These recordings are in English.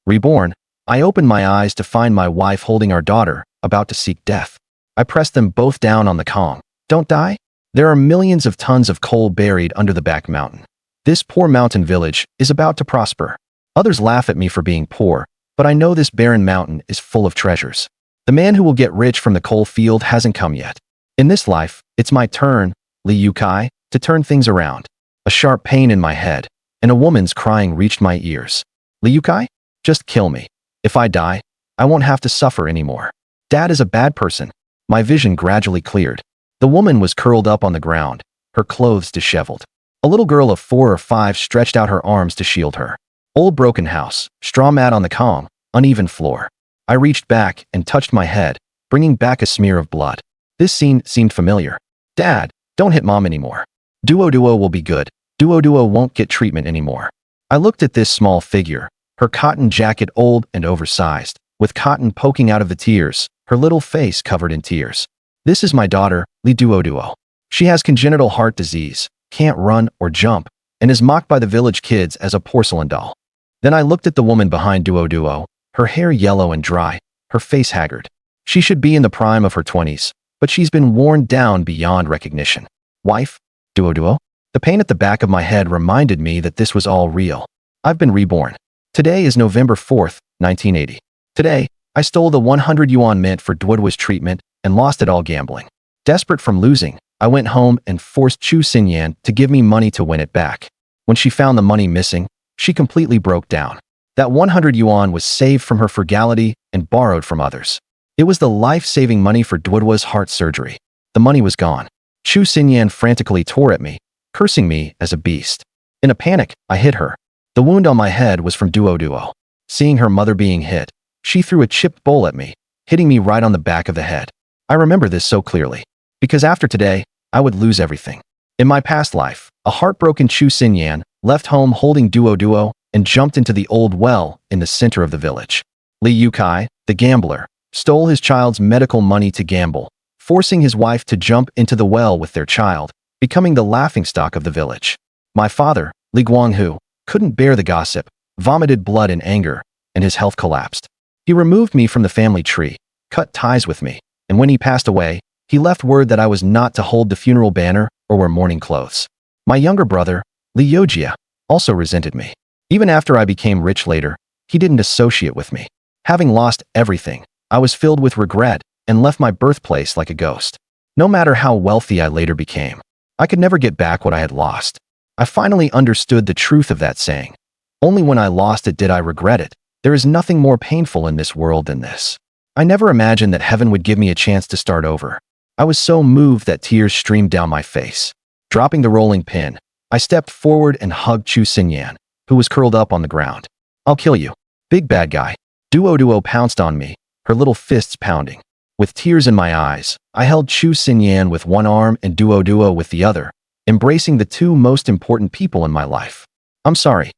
Reborn. I opened my eyes to find my wife holding our daughter, about to seek death. I pressed them both down on the Kong. Don't die? There are millions of tons of coal buried under the back mountain. This poor mountain village is about to prosper. Others laugh at me for being poor, but I know this barren mountain is full of treasures. The man who will get rich from the coal field hasn't come yet. In this life, it's my turn, Li Youcai, to turn things around. A sharp pain in my head, and a woman's crying reached my ears. Li Youcai? Just kill me. If I die, I won't have to suffer anymore. Dad is a bad person. My vision gradually cleared. The woman was curled up on the ground, her clothes disheveled. A little girl of 4 or 5 stretched out her arms to shield her. Old broken house, straw mat on the Kong, uneven floor. I reached back and touched my head, bringing back a smear of blood. This scene seemed familiar. Dad, don't hit Mom anymore. Duo will be good. Duo won't get treatment anymore. I looked at this small figure, her cotton jacket old and oversized, with cotton poking out of the tears, her little face covered in tears. This is my daughter, Li Duo. She has congenital heart disease, can't run or jump, and is mocked by the village kids as a porcelain doll. Then I looked at the woman behind Duo, her hair yellow and dry, her face haggard. She should be in the prime of her 20s, but she's been worn down beyond recognition. Wife? Duo? The pain at the back of my head reminded me that this was all real. I've been reborn. Today is November 4th, 1980. Today, I stole the 100 yuan mint for Duo's treatment and lost it all gambling. Desperate from losing, I went home and forced Chu Xinyan to give me money to win it back. When she found the money missing, she completely broke down. That 100 yuan was saved from her frugality and borrowed from others. It was the life-saving money for Duo's heart surgery. The money was gone. Chu Xinyan frantically tore at me, cursing me as a beast. In a panic, I hit her. The wound on my head was from Duo. Seeing her mother being hit, she threw a chipped bowl at me, hitting me right on the back of the head. I remember this so clearly, because after today, I would lose everything. In my past life, a heartbroken Chu Xinyan left home holding Duo and jumped into the old well in the center of the village. Li Youcai, the gambler, stole his child's medical money to gamble, forcing his wife to jump into the well with their child, becoming the laughingstock of the village. My father, Li Guanghu, couldn't bear the gossip, vomited blood in anger, and his health collapsed. He removed me from the family tree, cut ties with me, and when he passed away, he left word that I was not to hold the funeral banner or wear mourning clothes. My younger brother, Li Youcai, also resented me. Even after I became rich later, he didn't associate with me. Having lost everything, I was filled with regret and left my birthplace like a ghost. No matter how wealthy I later became, I could never get back what I had lost. I finally understood the truth of that saying. Only when I lost it did I regret it. There is nothing more painful in this world than this. I never imagined that heaven would give me a chance to start over. I was so moved that tears streamed down my face. Dropping the rolling pin, I stepped forward and hugged Chu Xinyan, who was curled up on the ground. I'll kill you, big bad guy. Duo pounced on me, her little fists pounding. With tears in my eyes, I held Chu Xinyan with one arm and Duo with the other, embracing the two most important people in my life. I'm sorry.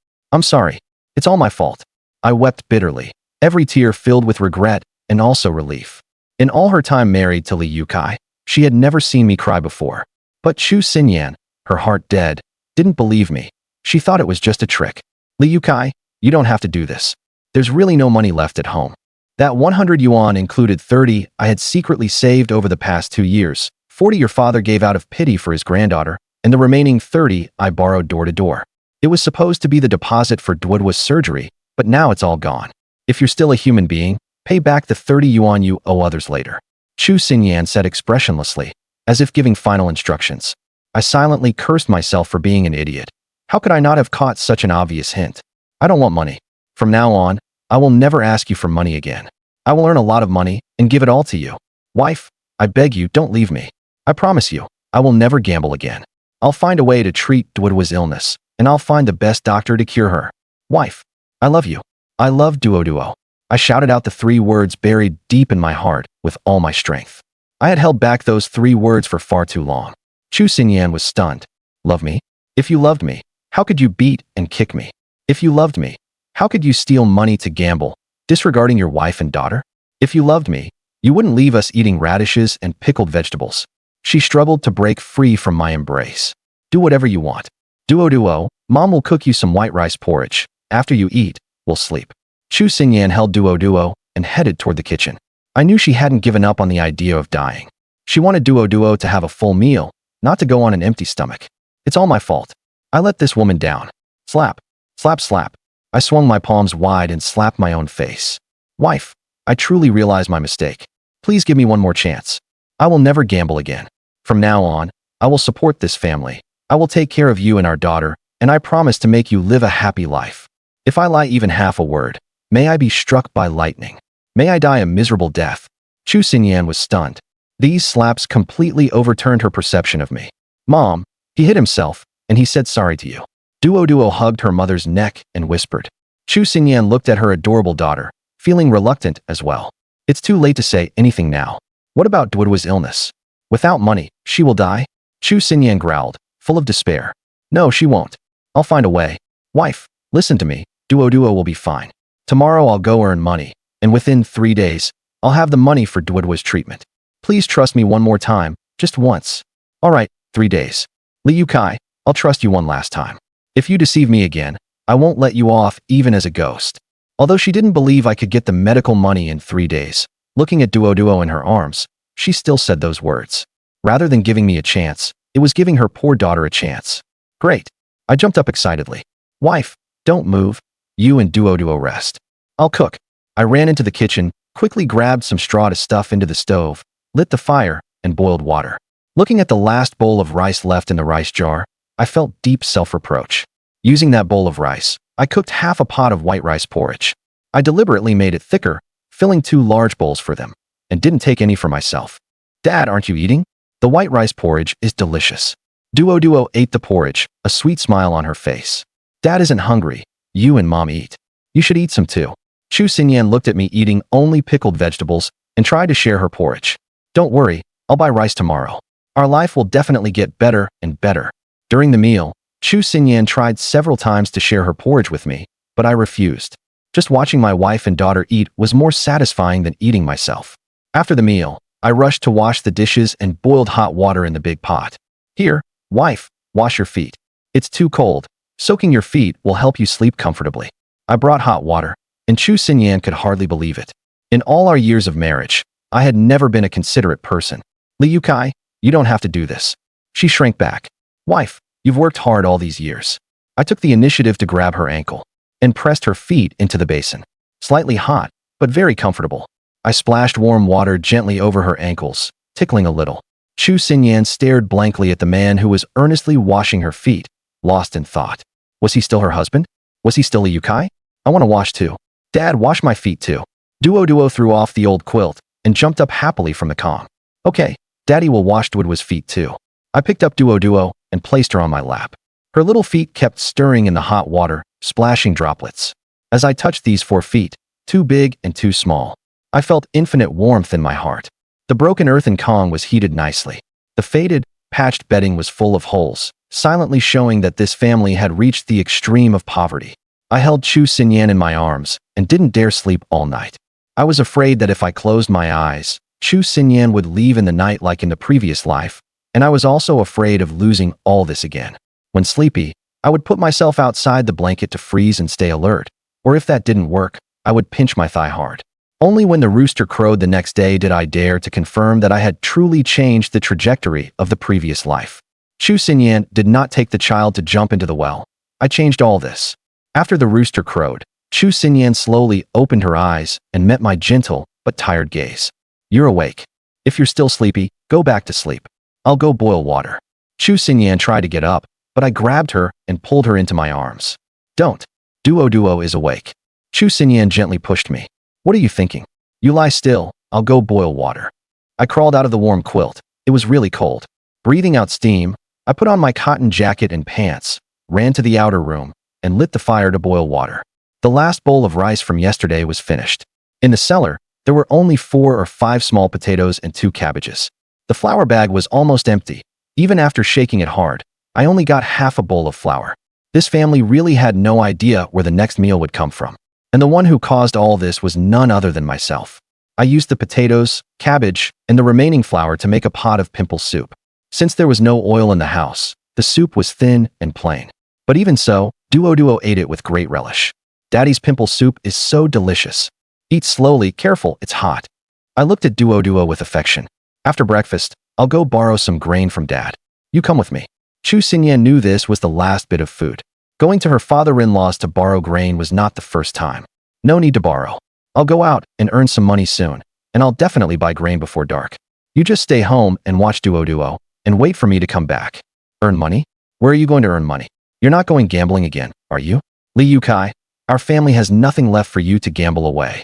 It's all my fault. I wept bitterly, every tear filled with regret and also relief. In all her time married to Li Youcai, she had never seen me cry before. But Chu Xinyan, her heart dead, didn't believe me. She thought it was just a trick. Li Youcai, you don't have to do this. There's really no money left at home. That 100 yuan included 30 I had secretly saved over the past 2 years, 40 your father gave out of pity for his granddaughter, and the remaining 30 I borrowed door to door. It was supposed to be the deposit for Duo's surgery, but now it's all gone. If you're still a human being, pay back the 30 yuan you owe others later. Chu Xinyan said expressionlessly, as if giving final instructions. I silently cursed myself for being an idiot. How could I not have caught such an obvious hint? I don't want money. From now on, I will never ask you for money again. I will earn a lot of money and give it all to you. Wife, I beg you, don't leave me. I promise you, I will never gamble again. I'll find a way to treat Duo's illness, and I'll find the best doctor to cure her. Wife, I love you. I love Duo. I shouted out the 3 words buried deep in my heart with all my strength. I had held back those 3 words for far too long. Chu Xinyan was stunned. Love me? If you loved me, how could you beat and kick me? If you loved me, how could you steal money to gamble, disregarding your wife and daughter? If you loved me, you wouldn't leave us eating radishes and pickled vegetables. She struggled to break free from my embrace. Do whatever you want. Duo, Mom will cook you some white rice porridge. After you eat, we'll sleep. Chu Xinyan held Duo and headed toward the kitchen. I knew she hadn't given up on the idea of dying. She wanted Duo to have a full meal, not to go on an empty stomach. It's all my fault. I let this woman down. Slap. Slap slap. I swung my palms wide and slapped my own face. Wife, I truly realize my mistake. Please give me one more chance. I will never gamble again. From now on, I will support this family. I will take care of you and our daughter, and I promise to make you live a happy life. If I lie even half a word, may I be struck by lightning. May I die a miserable death. Chu Xinyan was stunned. These slaps completely overturned her perception of me. Mom, he hit himself, and he said sorry to you. Duo hugged her mother's neck and whispered. Chu Xinyan looked at her adorable daughter, feeling reluctant as well. It's too late to say anything now. What about Duo's illness? Without money, she will die? Chu Xinyan growled, full of despair. No, she won't. I'll find a way. Wife, listen to me. Duo will be fine. Tomorrow I'll go earn money, and within 3 days, I'll have the money for Duo's treatment. Please trust me one more time, just once. All right, 3 days. Li Youcai, I'll trust you one last time. If you deceive me again, I won't let you off even as a ghost. Although she didn't believe I could get the medical money in 3 days, looking at Duo in her arms, she still said those words. Rather than giving me a chance, it was giving her poor daughter a chance. Great. I jumped up excitedly. Wife, don't move. You and Duo rest. I'll cook. I ran into the kitchen, quickly grabbed some straw to stuff into the stove, lit the fire, and boiled water. Looking at the last bowl of rice left in the rice jar, I felt deep self-reproach. Using that bowl of rice, I cooked half a pot of white rice porridge. I deliberately made it thicker, filling 2 large bowls for them, and didn't take any for myself. Dad, aren't you eating? The white rice porridge is delicious. Duo ate the porridge, a sweet smile on her face. Dad isn't hungry. You and Mom eat. You should eat some too. Chu Xinyan looked at me eating only pickled vegetables and tried to share her porridge. Don't worry, I'll buy rice tomorrow. Our life will definitely get better and better. During the meal, Chu Xinyan tried several times to share her porridge with me, but I refused. Just watching my wife and daughter eat was more satisfying than eating myself. After the meal, I rushed to wash the dishes and boiled hot water in the big pot. Here, wife, wash your feet. It's too cold. Soaking your feet will help you sleep comfortably. I brought hot water, and Chu Xinyan could hardly believe it. In all our years of marriage, I had never been a considerate person. Li Youcai, you don't have to do this. She shrank back. Wife, you've worked hard all these years. I took the initiative to grab her ankle and pressed her feet into the basin. Slightly hot, but very comfortable. I splashed warm water gently over her ankles, tickling a little. Chu Xinyan stared blankly at the man who was earnestly washing her feet, lost in thought. Was he still her husband? Was he still Li Youcai? I want to wash too. Dad, wash my feet too. Duo threw off the old quilt and jumped up happily from the calm. Okay, Daddy will wash Duo's feet too. I picked up Duo and placed her on my lap. Her little feet kept stirring in the hot water, splashing droplets. As I touched these 4 feet, too big and too small, I felt infinite warmth in my heart. The broken earthen Kong was heated nicely. The faded, patched bedding was full of holes, silently showing that this family had reached the extreme of poverty. I held Chu Xinyan in my arms and didn't dare sleep all night. I was afraid that if I closed my eyes, Chu Xinyan would leave in the night like in the previous life, and I was also afraid of losing all this again. When sleepy, I would put myself outside the blanket to freeze and stay alert, or if that didn't work, I would pinch my thigh hard. Only when the rooster crowed the next day did I dare to confirm that I had truly changed the trajectory of the previous life. Chu Xinyan did not take the child to jump into the well. I changed all this. After the rooster crowed, Chu Xinyan slowly opened her eyes and met my gentle but tired gaze. You're awake. If you're still sleepy, go back to sleep. I'll go boil water. Chu Xinyan tried to get up, but I grabbed her and pulled her into my arms. Don't. Duo is awake. Chu Xinyan gently pushed me. What are you thinking? You lie still, I'll go boil water. I crawled out of the warm quilt. It was really cold. Breathing out steam, I put on my cotton jacket and pants, ran to the outer room, and lit the fire to boil water. The last bowl of rice from yesterday was finished. In the cellar, there were only 4 or 5 small potatoes and 2 cabbages. The flour bag was almost empty. Even after shaking it hard, I only got half a bowl of flour. This family really had no idea where the next meal would come from. And the one who caused all this was none other than myself. I used the potatoes, cabbage, and the remaining flour to make a pot of pimple soup. Since there was no oil in the house, the soup was thin and plain. But even so, Duo ate it with great relish. Daddy's pimple soup is so delicious. Eat slowly, careful, it's hot. I looked at Duo with affection. After breakfast, I'll go borrow some grain from Dad. You come with me. Chu Xinyan knew this was the last bit of food. Going to her father-in-law's to borrow grain was not the first time. No need to borrow. I'll go out and earn some money soon, and I'll definitely buy grain before dark. You just stay home and watch Duo, and wait for me to come back. Earn money? Where are you going to earn money? You're not going gambling again, are you? Li Youcai, our family has nothing left for you to gamble away.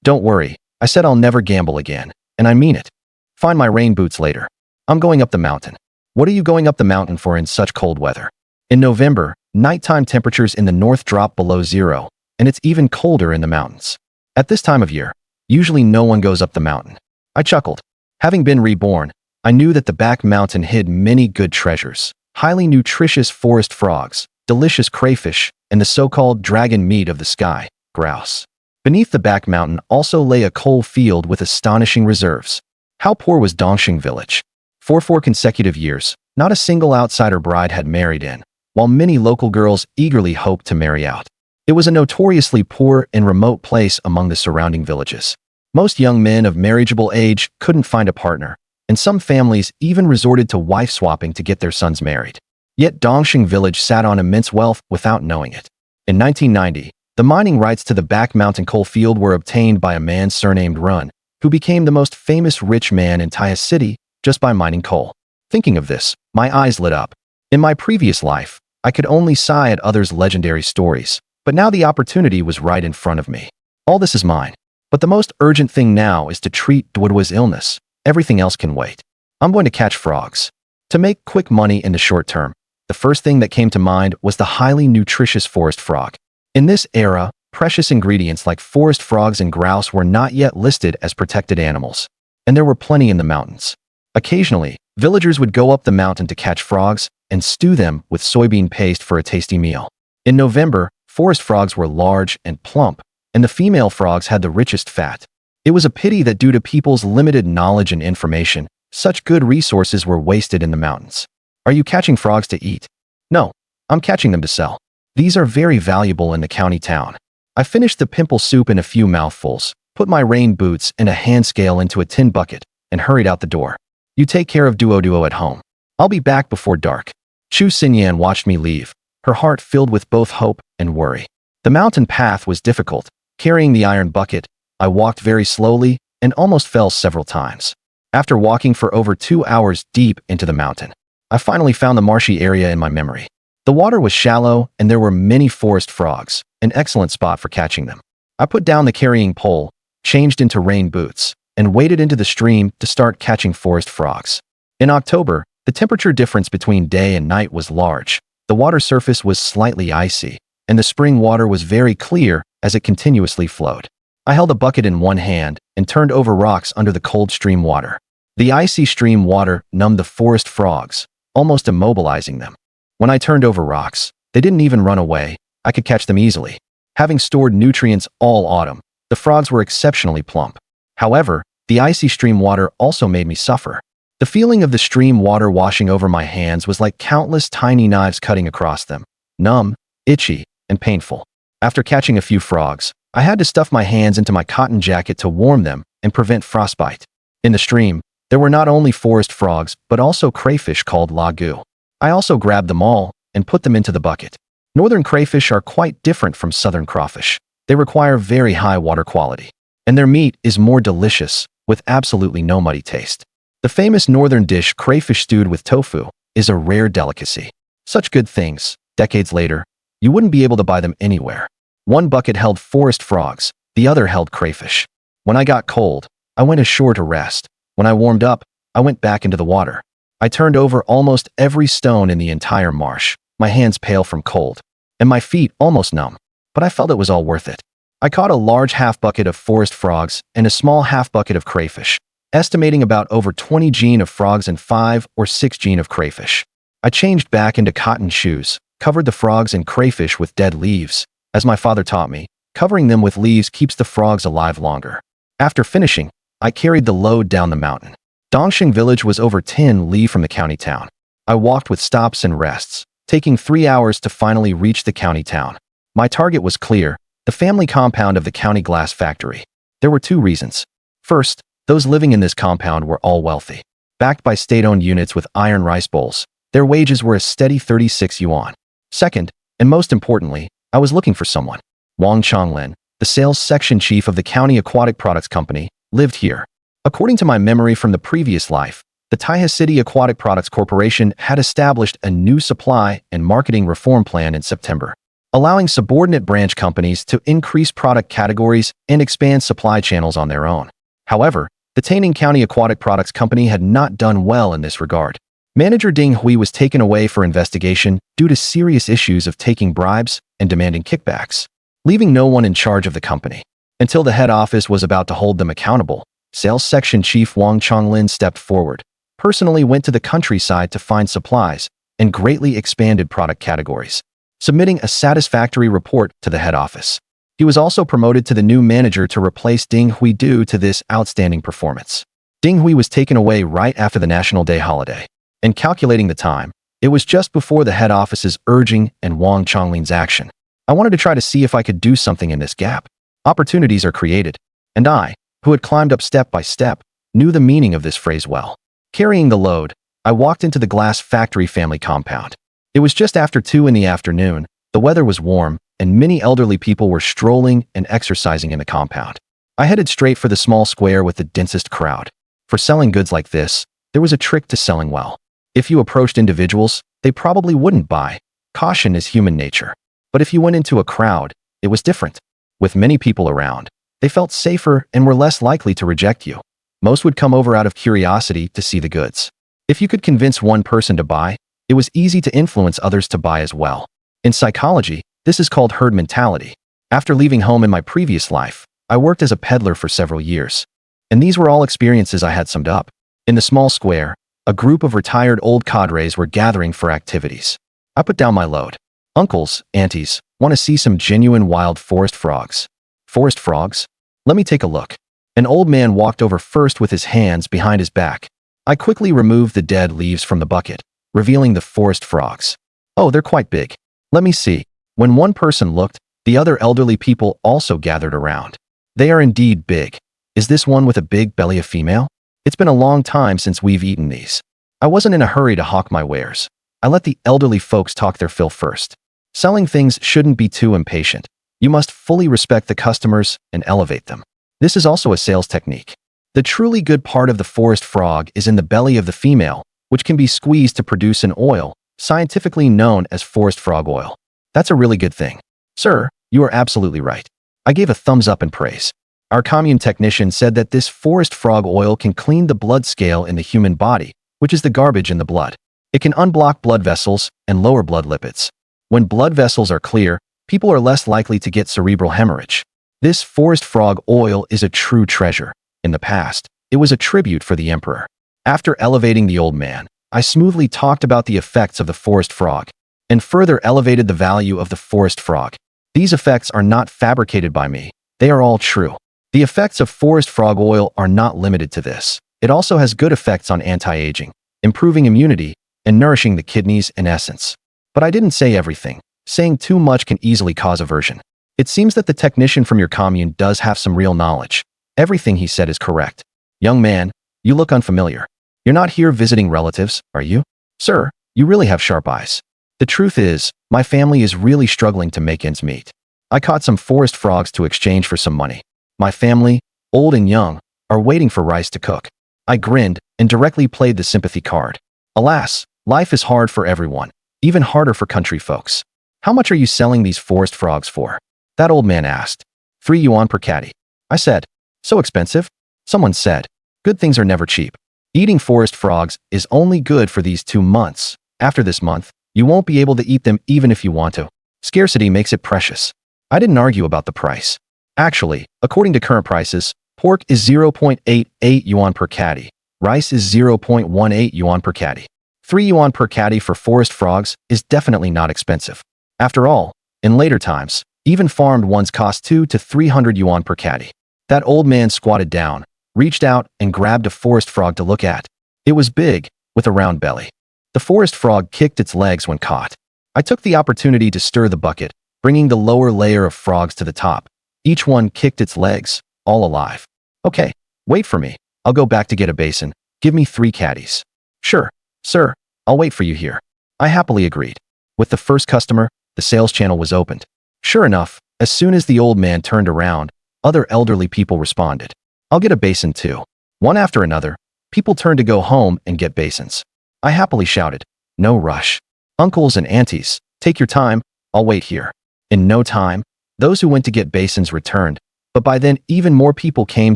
Don't worry, I said I'll never gamble again, and I mean it. Find my rain boots later. I'm going up the mountain. What are you going up the mountain for in such cold weather? In November, nighttime temperatures in the north drop below zero, and it's even colder in the mountains. At this time of year, usually no one goes up the mountain. I chuckled. Having been reborn, I knew that the back mountain hid many good treasures. Highly nutritious forest frogs, delicious crayfish, and the so-called dragon meat of the sky, grouse. Beneath the back mountain also lay a coal field with astonishing reserves. How poor was Dongxing village? For 4 consecutive years, not a single outsider bride had married in, while many local girls eagerly hoped to marry out. It was a notoriously poor and remote place among the surrounding villages. Most young men of marriageable age couldn't find a partner, and some families even resorted to wife swapping to get their sons married. Yet Dongxing village sat on immense wealth without knowing it. In 1990, the mining rights to the back mountain coal field were obtained by a man surnamed Run, who became the most famous rich man in Taya City just by mining coal. Thinking of this, my eyes lit up. In my previous life, I could only sigh at others' legendary stories, but now the opportunity was right in front of me. All this is mine. But the most urgent thing now is to treat Duo's illness. Everything else can wait. I'm going to catch frogs. To make quick money in the short term, the first thing that came to mind was the highly nutritious forest frog. In this era, precious ingredients like forest frogs and grouse were not yet listed as protected animals, and there were plenty in the mountains. Occasionally, villagers would go up the mountain to catch frogs and stew them with soybean paste for a tasty meal. In November, forest frogs were large and plump, and the female frogs had the richest fat. It was a pity that due to people's limited knowledge and information, such good resources were wasted in the mountains. Are you catching frogs to eat? No, I'm catching them to sell. These are very valuable in the county town. I finished the pimple soup in a few mouthfuls, put my rain boots and a hand scale into a tin bucket, and hurried out the door. You take care of Duo at home. I'll be back before dark. Chu Xinyan watched me leave, her heart filled with both hope and worry. The mountain path was difficult. Carrying the iron bucket, I walked very slowly and almost fell several times. After walking for over 2 hours deep into the mountain, I finally found the marshy area in my memory. The water was shallow and there were many forest frogs, an excellent spot for catching them. I put down the carrying pole, changed into rain boots, and waded into the stream to start catching forest frogs. In October, the temperature difference between day and night was large. The water surface was slightly icy, and the spring water was very clear as it continuously flowed. I held a bucket in one hand and turned over rocks under the cold stream water. The icy stream water numbed the forest frogs, almost immobilizing them. When I turned over rocks, they didn't even run away. I could catch them easily. Having stored nutrients all autumn, the frogs were exceptionally plump. However, the icy stream water also made me suffer. The feeling of the stream water washing over my hands was like countless tiny knives cutting across them, numb, itchy, and painful. After catching a few frogs, I had to stuff my hands into my cotton jacket to warm them and prevent frostbite. In the stream, there were not only forest frogs, but also crayfish called lagu. I also grabbed them all and put them into the bucket. Northern crayfish are quite different from southern crawfish. They require very high water quality, and their meat is more delicious, with absolutely no muddy taste. The famous northern dish crayfish stewed with tofu is a rare delicacy. Such good things, decades later, you wouldn't be able to buy them anywhere. One bucket held forest frogs, the other held crayfish. When I got cold, I went ashore to rest. When I warmed up, I went back into the water. I turned over almost every stone in the entire marsh, my hands pale from cold, and my feet almost numb, but I felt it was all worth it. I caught a large half bucket of forest frogs and a small half bucket of crayfish, estimating about over 20 gene of frogs and 5 or 6 gene of crayfish. I changed back into cotton shoes, covered the frogs and crayfish with dead leaves. As my father taught me, covering them with leaves keeps the frogs alive longer. After finishing, I carried the load down the mountain. Dongxing village was over 10 li from the county town. I walked with stops and rests, taking 3 hours to finally reach the county town. My target was clear, The family compound of the county glass factory. There were two reasons. First, those living in this compound were all wealthy. Backed by state-owned units with iron rice bowls, their wages were a steady 36 yuan. Second, and most importantly, I was looking for someone. Wang Chonglin, the sales section chief of the county aquatic products company, lived here. According to my memory from the previous life, the Taihe City Aquatic Products Corporation had established a new supply and marketing reform plan in September, allowing subordinate branch companies to increase product categories and expand supply channels on their own. However, the Taining County Aquatic Products Company had not done well in this regard. Manager Ding Hui was taken away for investigation due to serious issues of taking bribes and demanding kickbacks, leaving no one in charge of the company. Until the head office was about to hold them accountable, Sales Section Chief Wang Chonglin stepped forward, personally went to the countryside to find supplies, and greatly expanded product categories, submitting a satisfactory report to the head office. He was also promoted to the new manager to replace Ding Hui due to this outstanding performance. Ding Hui was taken away right after the National Day holiday. And calculating the time, it was just before the head office's urging and Wang Chonglin's action. I wanted to try to see if I could do something in this gap. Opportunities are created, and I, who had climbed up step by step, knew the meaning of this phrase well. Carrying the load, I walked into the glass factory family compound. It was just after 2 in the afternoon, the weather was warm, and many elderly people were strolling and exercising in the compound. I headed straight for the small square with the densest crowd. For selling goods like this, there was a trick to selling well. If you approached individuals, they probably wouldn't buy. Caution is human nature. But if you went into a crowd, it was different. With many people around, they felt safer and were less likely to reject you. Most would come over out of curiosity to see the goods. If you could convince one person to buy, it was easy to influence others to buy as well. In psychology, this is called herd mentality. After leaving home in my previous life, I worked as a peddler for several years. And these were all experiences I had summed up. In the small square, a group of retired old cadres were gathering for activities. I put down my load. Uncles, aunties, want to see some genuine wild forest frogs. Forest frogs? Let me take a look. An old man walked over first with his hands behind his back. I quickly removed the dead leaves from the bucket, revealing the forest frogs. Oh, they're quite big. Let me see. When one person looked, the other elderly people also gathered around. They are indeed big. Is this one with a big belly a female? It's been a long time since we've eaten these. I wasn't in a hurry to hawk my wares. I let the elderly folks talk their fill first. Selling things shouldn't be too impatient. You must fully respect the customers and elevate them. This is also a sales technique. The truly good part of the forest frog is in the belly of the female, which can be squeezed to produce an oil, scientifically known as forest frog oil. That's a really good thing. Sir, you are absolutely right. I gave a thumbs up in praise. Our commune technician said that this forest frog oil can clean the blood scale in the human body, which is the garbage in the blood. It can unblock blood vessels and lower blood lipids. When blood vessels are clear, people are less likely to get cerebral hemorrhage. This forest frog oil is a true treasure. In the past, it was a tribute for the emperor. After elevating the old man, I smoothly talked about the effects of the forest frog and further elevated the value of the forest frog. These effects are not fabricated by me. They are all true. The effects of forest frog oil are not limited to this. It also has good effects on anti-aging, improving immunity, and nourishing the kidneys and essence. But I didn't say everything. Saying too much can easily cause aversion. It seems that the technician from your commune does have some real knowledge. Everything he said is correct. Young man, you look unfamiliar. You're not here visiting relatives, are you? Sir, you really have sharp eyes. The truth is, my family is really struggling to make ends meet. I caught some forest frogs to exchange for some money. My family, old and young, are waiting for rice to cook. I grinned and directly played the sympathy card. Alas, life is hard for everyone, even harder for country folks. How much are you selling these forest frogs for? That old man asked. 3 yuan per caddy. I said, so expensive? Someone said, good things are never cheap. Eating forest frogs is only good for these 2 months. After this month, you won't be able to eat them even if you want to. Scarcity makes it precious. I didn't argue about the price. Actually, according to current prices, pork is 0.88 yuan per caddy. Rice is 0.18 yuan per caddy. 3 yuan per caddy for forest frogs is definitely not expensive. After all, in later times, even farmed ones cost 200 to 300 yuan per caddy. That old man squatted down, reached out and grabbed a forest frog to look at. It was big, with a round belly. The forest frog kicked its legs when caught. I took the opportunity to stir the bucket, bringing the lower layer of frogs to the top. Each one kicked its legs, all alive. Okay, wait for me. I'll go back to get a basin. Give me 3 caddies. Sure, sir, I'll wait for you here. I happily agreed. With the first customer, the sales channel was opened. Sure enough, as soon as the old man turned around, other elderly people responded. I'll get a basin too. One after another, people turned to go home and get basins. I happily shouted, no rush. Uncles and aunties, take your time, I'll wait here. In no time, those who went to get basins returned, but by then even more people came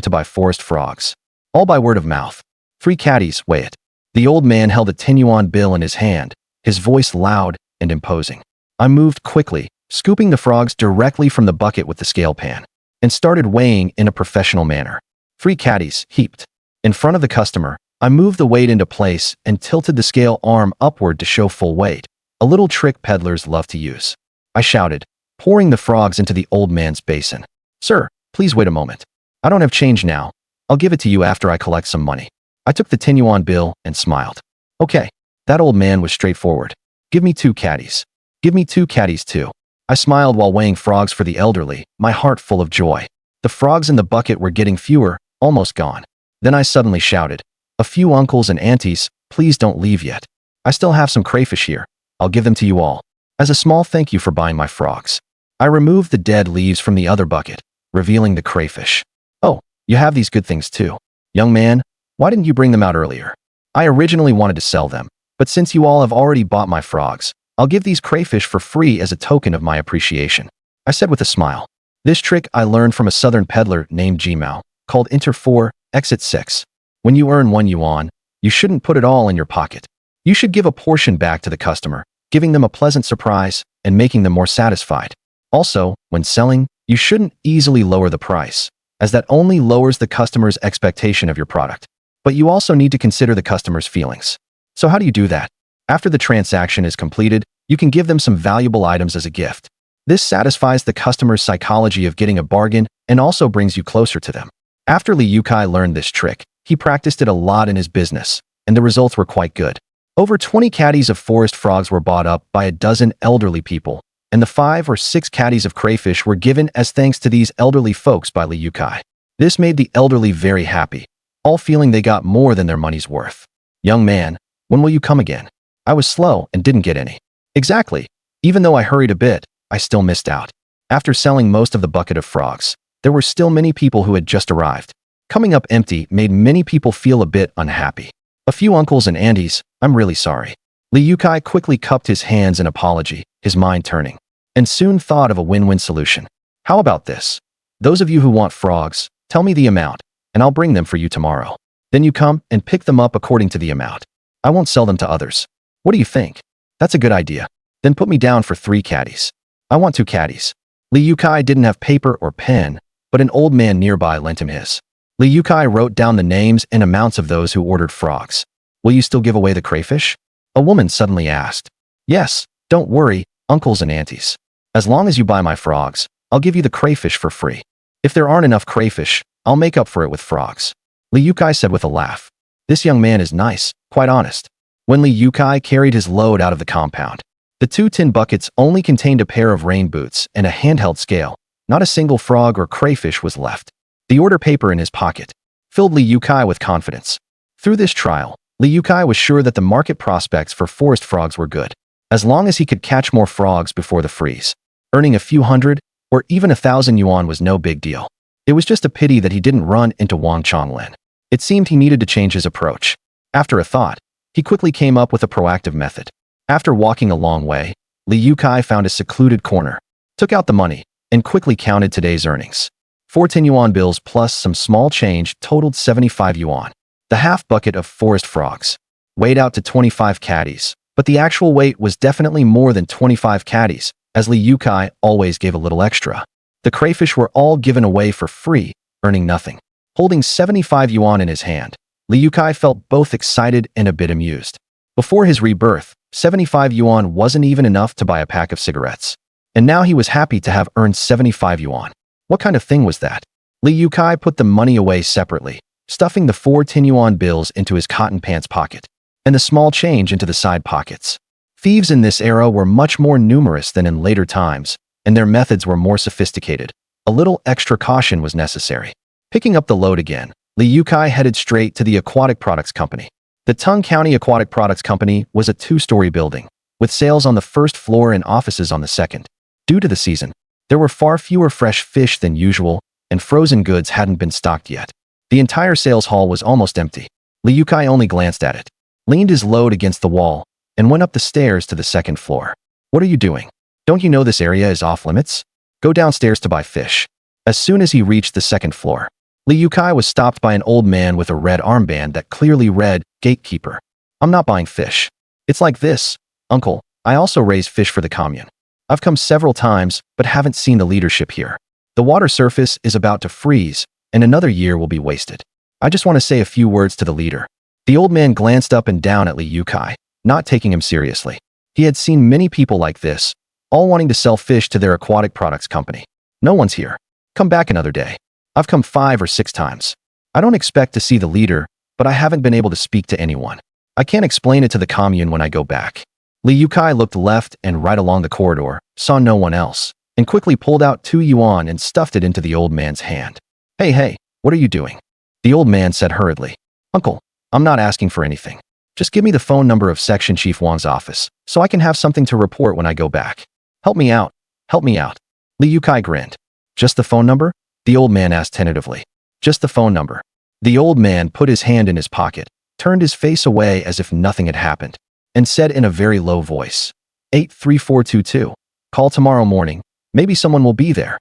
to buy forest frogs. All by word of mouth. 3 caddies, weigh it. The old man held a 10-yuan bill in his hand, his voice loud and imposing. I moved quickly, scooping the frogs directly from the bucket with the scale pan, and started weighing in a professional manner. 3 caddies, heaped. In front of the customer, I moved the weight into place and tilted the scale arm upward to show full weight, a little trick peddlers love to use. I shouted, pouring the frogs into the old man's basin. Sir, please wait a moment. I don't have change now. I'll give it to you after I collect some money. I took the 10-yuan bill and smiled. Okay, that old man was straightforward. Give me 2 caddies. Give me 2 caddies too. I smiled while weighing frogs for the elderly, my heart full of joy. The frogs in the bucket were getting fewer, almost gone. Then I suddenly shouted, a few uncles and aunties, please don't leave yet. I still have some crayfish here. I'll give them to you all. As a small thank you for buying my frogs. I removed the dead leaves from the other bucket, revealing the crayfish. Oh, you have these good things too. Young man, why didn't you bring them out earlier? I originally wanted to sell them, but since you all have already bought my frogs, I'll give these crayfish for free as a token of my appreciation. I said with a smile. This trick I learned from a southern peddler named Jimao, called Enter 4, Exit 6. When you earn 1 yuan, you shouldn't put it all in your pocket. You should give a portion back to the customer, giving them a pleasant surprise and making them more satisfied. Also, when selling, you shouldn't easily lower the price, as that only lowers the customer's expectation of your product. But you also need to consider the customer's feelings. So how do you do that? After the transaction is completed, you can give them some valuable items as a gift. This satisfies the customer's psychology of getting a bargain and also brings you closer to them. After Li Youcai learned this trick, he practiced it a lot in his business, and the results were quite good. Over 20 caddies of forest frogs were bought up by a dozen elderly people, and the 5 or 6 caddies of crayfish were given as thanks to these elderly folks by Li Youcai. This made the elderly very happy, all feeling they got more than their money's worth. Young man, when will you come again? I was slow and didn't get any. Exactly. Even though I hurried a bit, I still missed out. After selling most of the bucket of frogs, there were still many people who had just arrived. Coming up empty made many people feel a bit unhappy. A few uncles and aunties, I'm really sorry. Li Youcai quickly cupped his hands in apology, his mind turning, and soon thought of a win-win solution. How about this? Those of you who want frogs, tell me the amount, and I'll bring them for you tomorrow. Then you come and pick them up according to the amount. I won't sell them to others. What do you think? That's a good idea. Then put me down for 3 caddies. I want 2 caddies. Li Youcai didn't have paper or pen, but an old man nearby lent him his. Li Youcai wrote down the names and amounts of those who ordered frogs. Will you still give away the crayfish? A woman suddenly asked. Yes, don't worry, uncles and aunties. As long as you buy my frogs, I'll give you the crayfish for free. If there aren't enough crayfish, I'll make up for it with frogs. Li Youcai said with a laugh. This young man is nice, quite honest. When Li Youcai carried his load out of the compound, the 2 tin buckets only contained a pair of rain boots and a handheld scale. Not a single frog or crayfish was left. The order paper in his pocket filled Li Youcai with confidence. Through this trial, Li Youcai was sure that the market prospects for forest frogs were good, as long as he could catch more frogs before the freeze. Earning a few hundred or even 1,000 yuan was no big deal. It was just a pity that he didn't run into Wang Chonglin. It seemed he needed to change his approach. After a thought, he quickly came up with a proactive method. After walking a long way, Li Youcai found a secluded corner, took out the money, and quickly counted today's earnings. 4 10-yuan bills plus some small change totaled 75 yuan. The half bucket of forest frogs weighed out to 25 caddies, but the actual weight was definitely more than 25 caddies, as Li Youcai always gave a little extra. The crayfish were all given away for free, earning nothing. Holding 75 yuan in his hand, Li Youcai felt both excited and a bit amused. Before his rebirth, 75 yuan wasn't even enough to buy a pack of cigarettes. And now he was happy to have earned 75 yuan. What kind of thing was that? Li Youcai put the money away separately, stuffing the 4 10-yuan bills into his cotton pants pocket, and the small change into the side pockets. Thieves in this era were much more numerous than in later times, and their methods were more sophisticated. A little extra caution was necessary. Picking up the load again, Li Youcai headed straight to the Aquatic Products Company. The Tung County Aquatic Products Company was a two-story building, with sales on the first floor and offices on the second. Due to the season, there were far fewer fresh fish than usual, and frozen goods hadn't been stocked yet. The entire sales hall was almost empty. Li Youcai only glanced at it, leaned his load against the wall, and went up the stairs to the second floor. What are you doing? Don't you know this area is off-limits? Go downstairs to buy fish. As soon as he reached the second floor, Li Youcai was stopped by an old man with a red armband that clearly read, Gatekeeper. I'm not buying fish. It's like this, Uncle. I also raise fish for the commune. I've come several times, but haven't seen the leadership here. The water surface is about to freeze, and another year will be wasted. I just want to say a few words to the leader. The old man glanced up and down at Li Youcai, not taking him seriously. He had seen many people like this, all wanting to sell fish to their aquatic products company. No one's here. Come back another day. I've come 5 or 6 times. I don't expect to see the leader, but I haven't been able to speak to anyone. I can't explain it to the commune when I go back. Li Youcai looked left and right along the corridor, saw no one else, and quickly pulled out 2 yuan and stuffed it into the old man's hand. Hey, what are you doing? The old man said hurriedly. Uncle, I'm not asking for anything. Just give me the phone number of Section Chief Wang's office, so I can have something to report when I go back. Help me out. Help me out. Li Youcai grinned. Just the phone number? The old man asked tentatively. Just the phone number. The old man put his hand in his pocket, turned his face away as if nothing had happened, and said in a very low voice, 83422. Call tomorrow morning. Maybe someone will be there.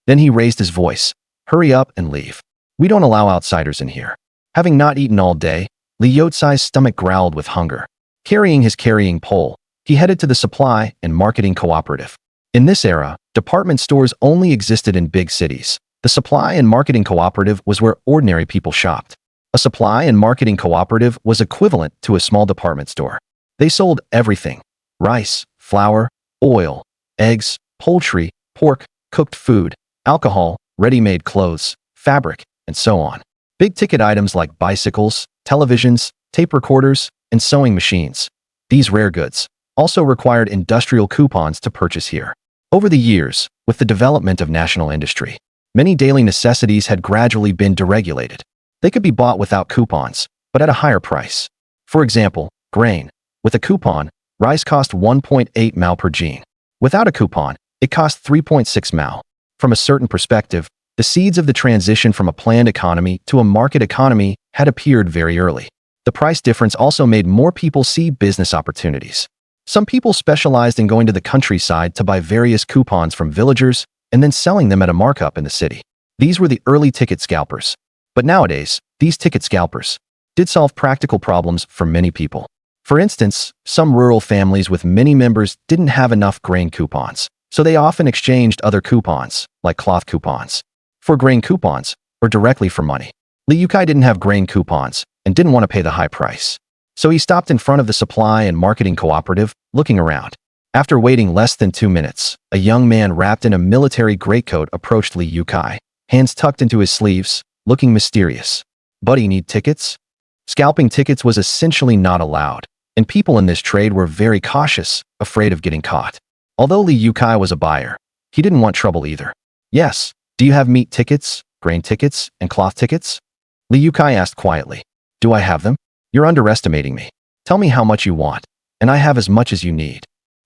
Then he raised his voice. Hurry up and leave. We don't allow outsiders in here. Having not eaten all day, Li Youcai's stomach growled with hunger. Carrying his carrying pole, he headed to the Supply and Marketing Cooperative. In this era, department stores only existed in big cities. The Supply and Marketing Cooperative was where ordinary people shopped. A Supply and Marketing Cooperative was equivalent to a small department store. They sold everything: rice, flour, oil, eggs, poultry, pork, cooked food, alcohol, ready-made clothes, fabric, and so on. Big-ticket items like bicycles, televisions, tape recorders, and sewing machines. These rare goods also required industrial coupons to purchase here. Over the years, with the development of national industry, many daily necessities had gradually been deregulated. They could be bought without coupons, but at a higher price. For example, grain. With a coupon, rice cost 1.8 mao per jean. Without a coupon, it cost 3.6 mao. From a certain perspective, the seeds of the transition from a planned economy to a market economy had appeared very early. The price difference also made more people see business opportunities. Some people specialized in going to the countryside to buy various coupons from villagers and then selling them at a markup in the city. These were the early ticket scalpers. But nowadays, these ticket scalpers did solve practical problems for many people. For instance, some rural families with many members didn't have enough grain coupons, so they often exchanged other coupons, like cloth coupons, for grain coupons, or directly for money. Li Youcai didn't have grain coupons and didn't want to pay the high price. So he stopped in front of the Supply and Marketing Cooperative, looking around. After waiting less than 2 minutes, a young man wrapped in a military greatcoat approached Li Youcai, hands tucked into his sleeves, looking mysterious. Buddy, need tickets? Scalping tickets was essentially not allowed, and people in this trade were very cautious, afraid of getting caught. Although Li Youcai was a buyer, he didn't want trouble either. Yes, do you have meat tickets, grain tickets, and cloth tickets? Li Youcai asked quietly. Do I have them? You're underestimating me. Tell me how much you want, and I have as much as you need.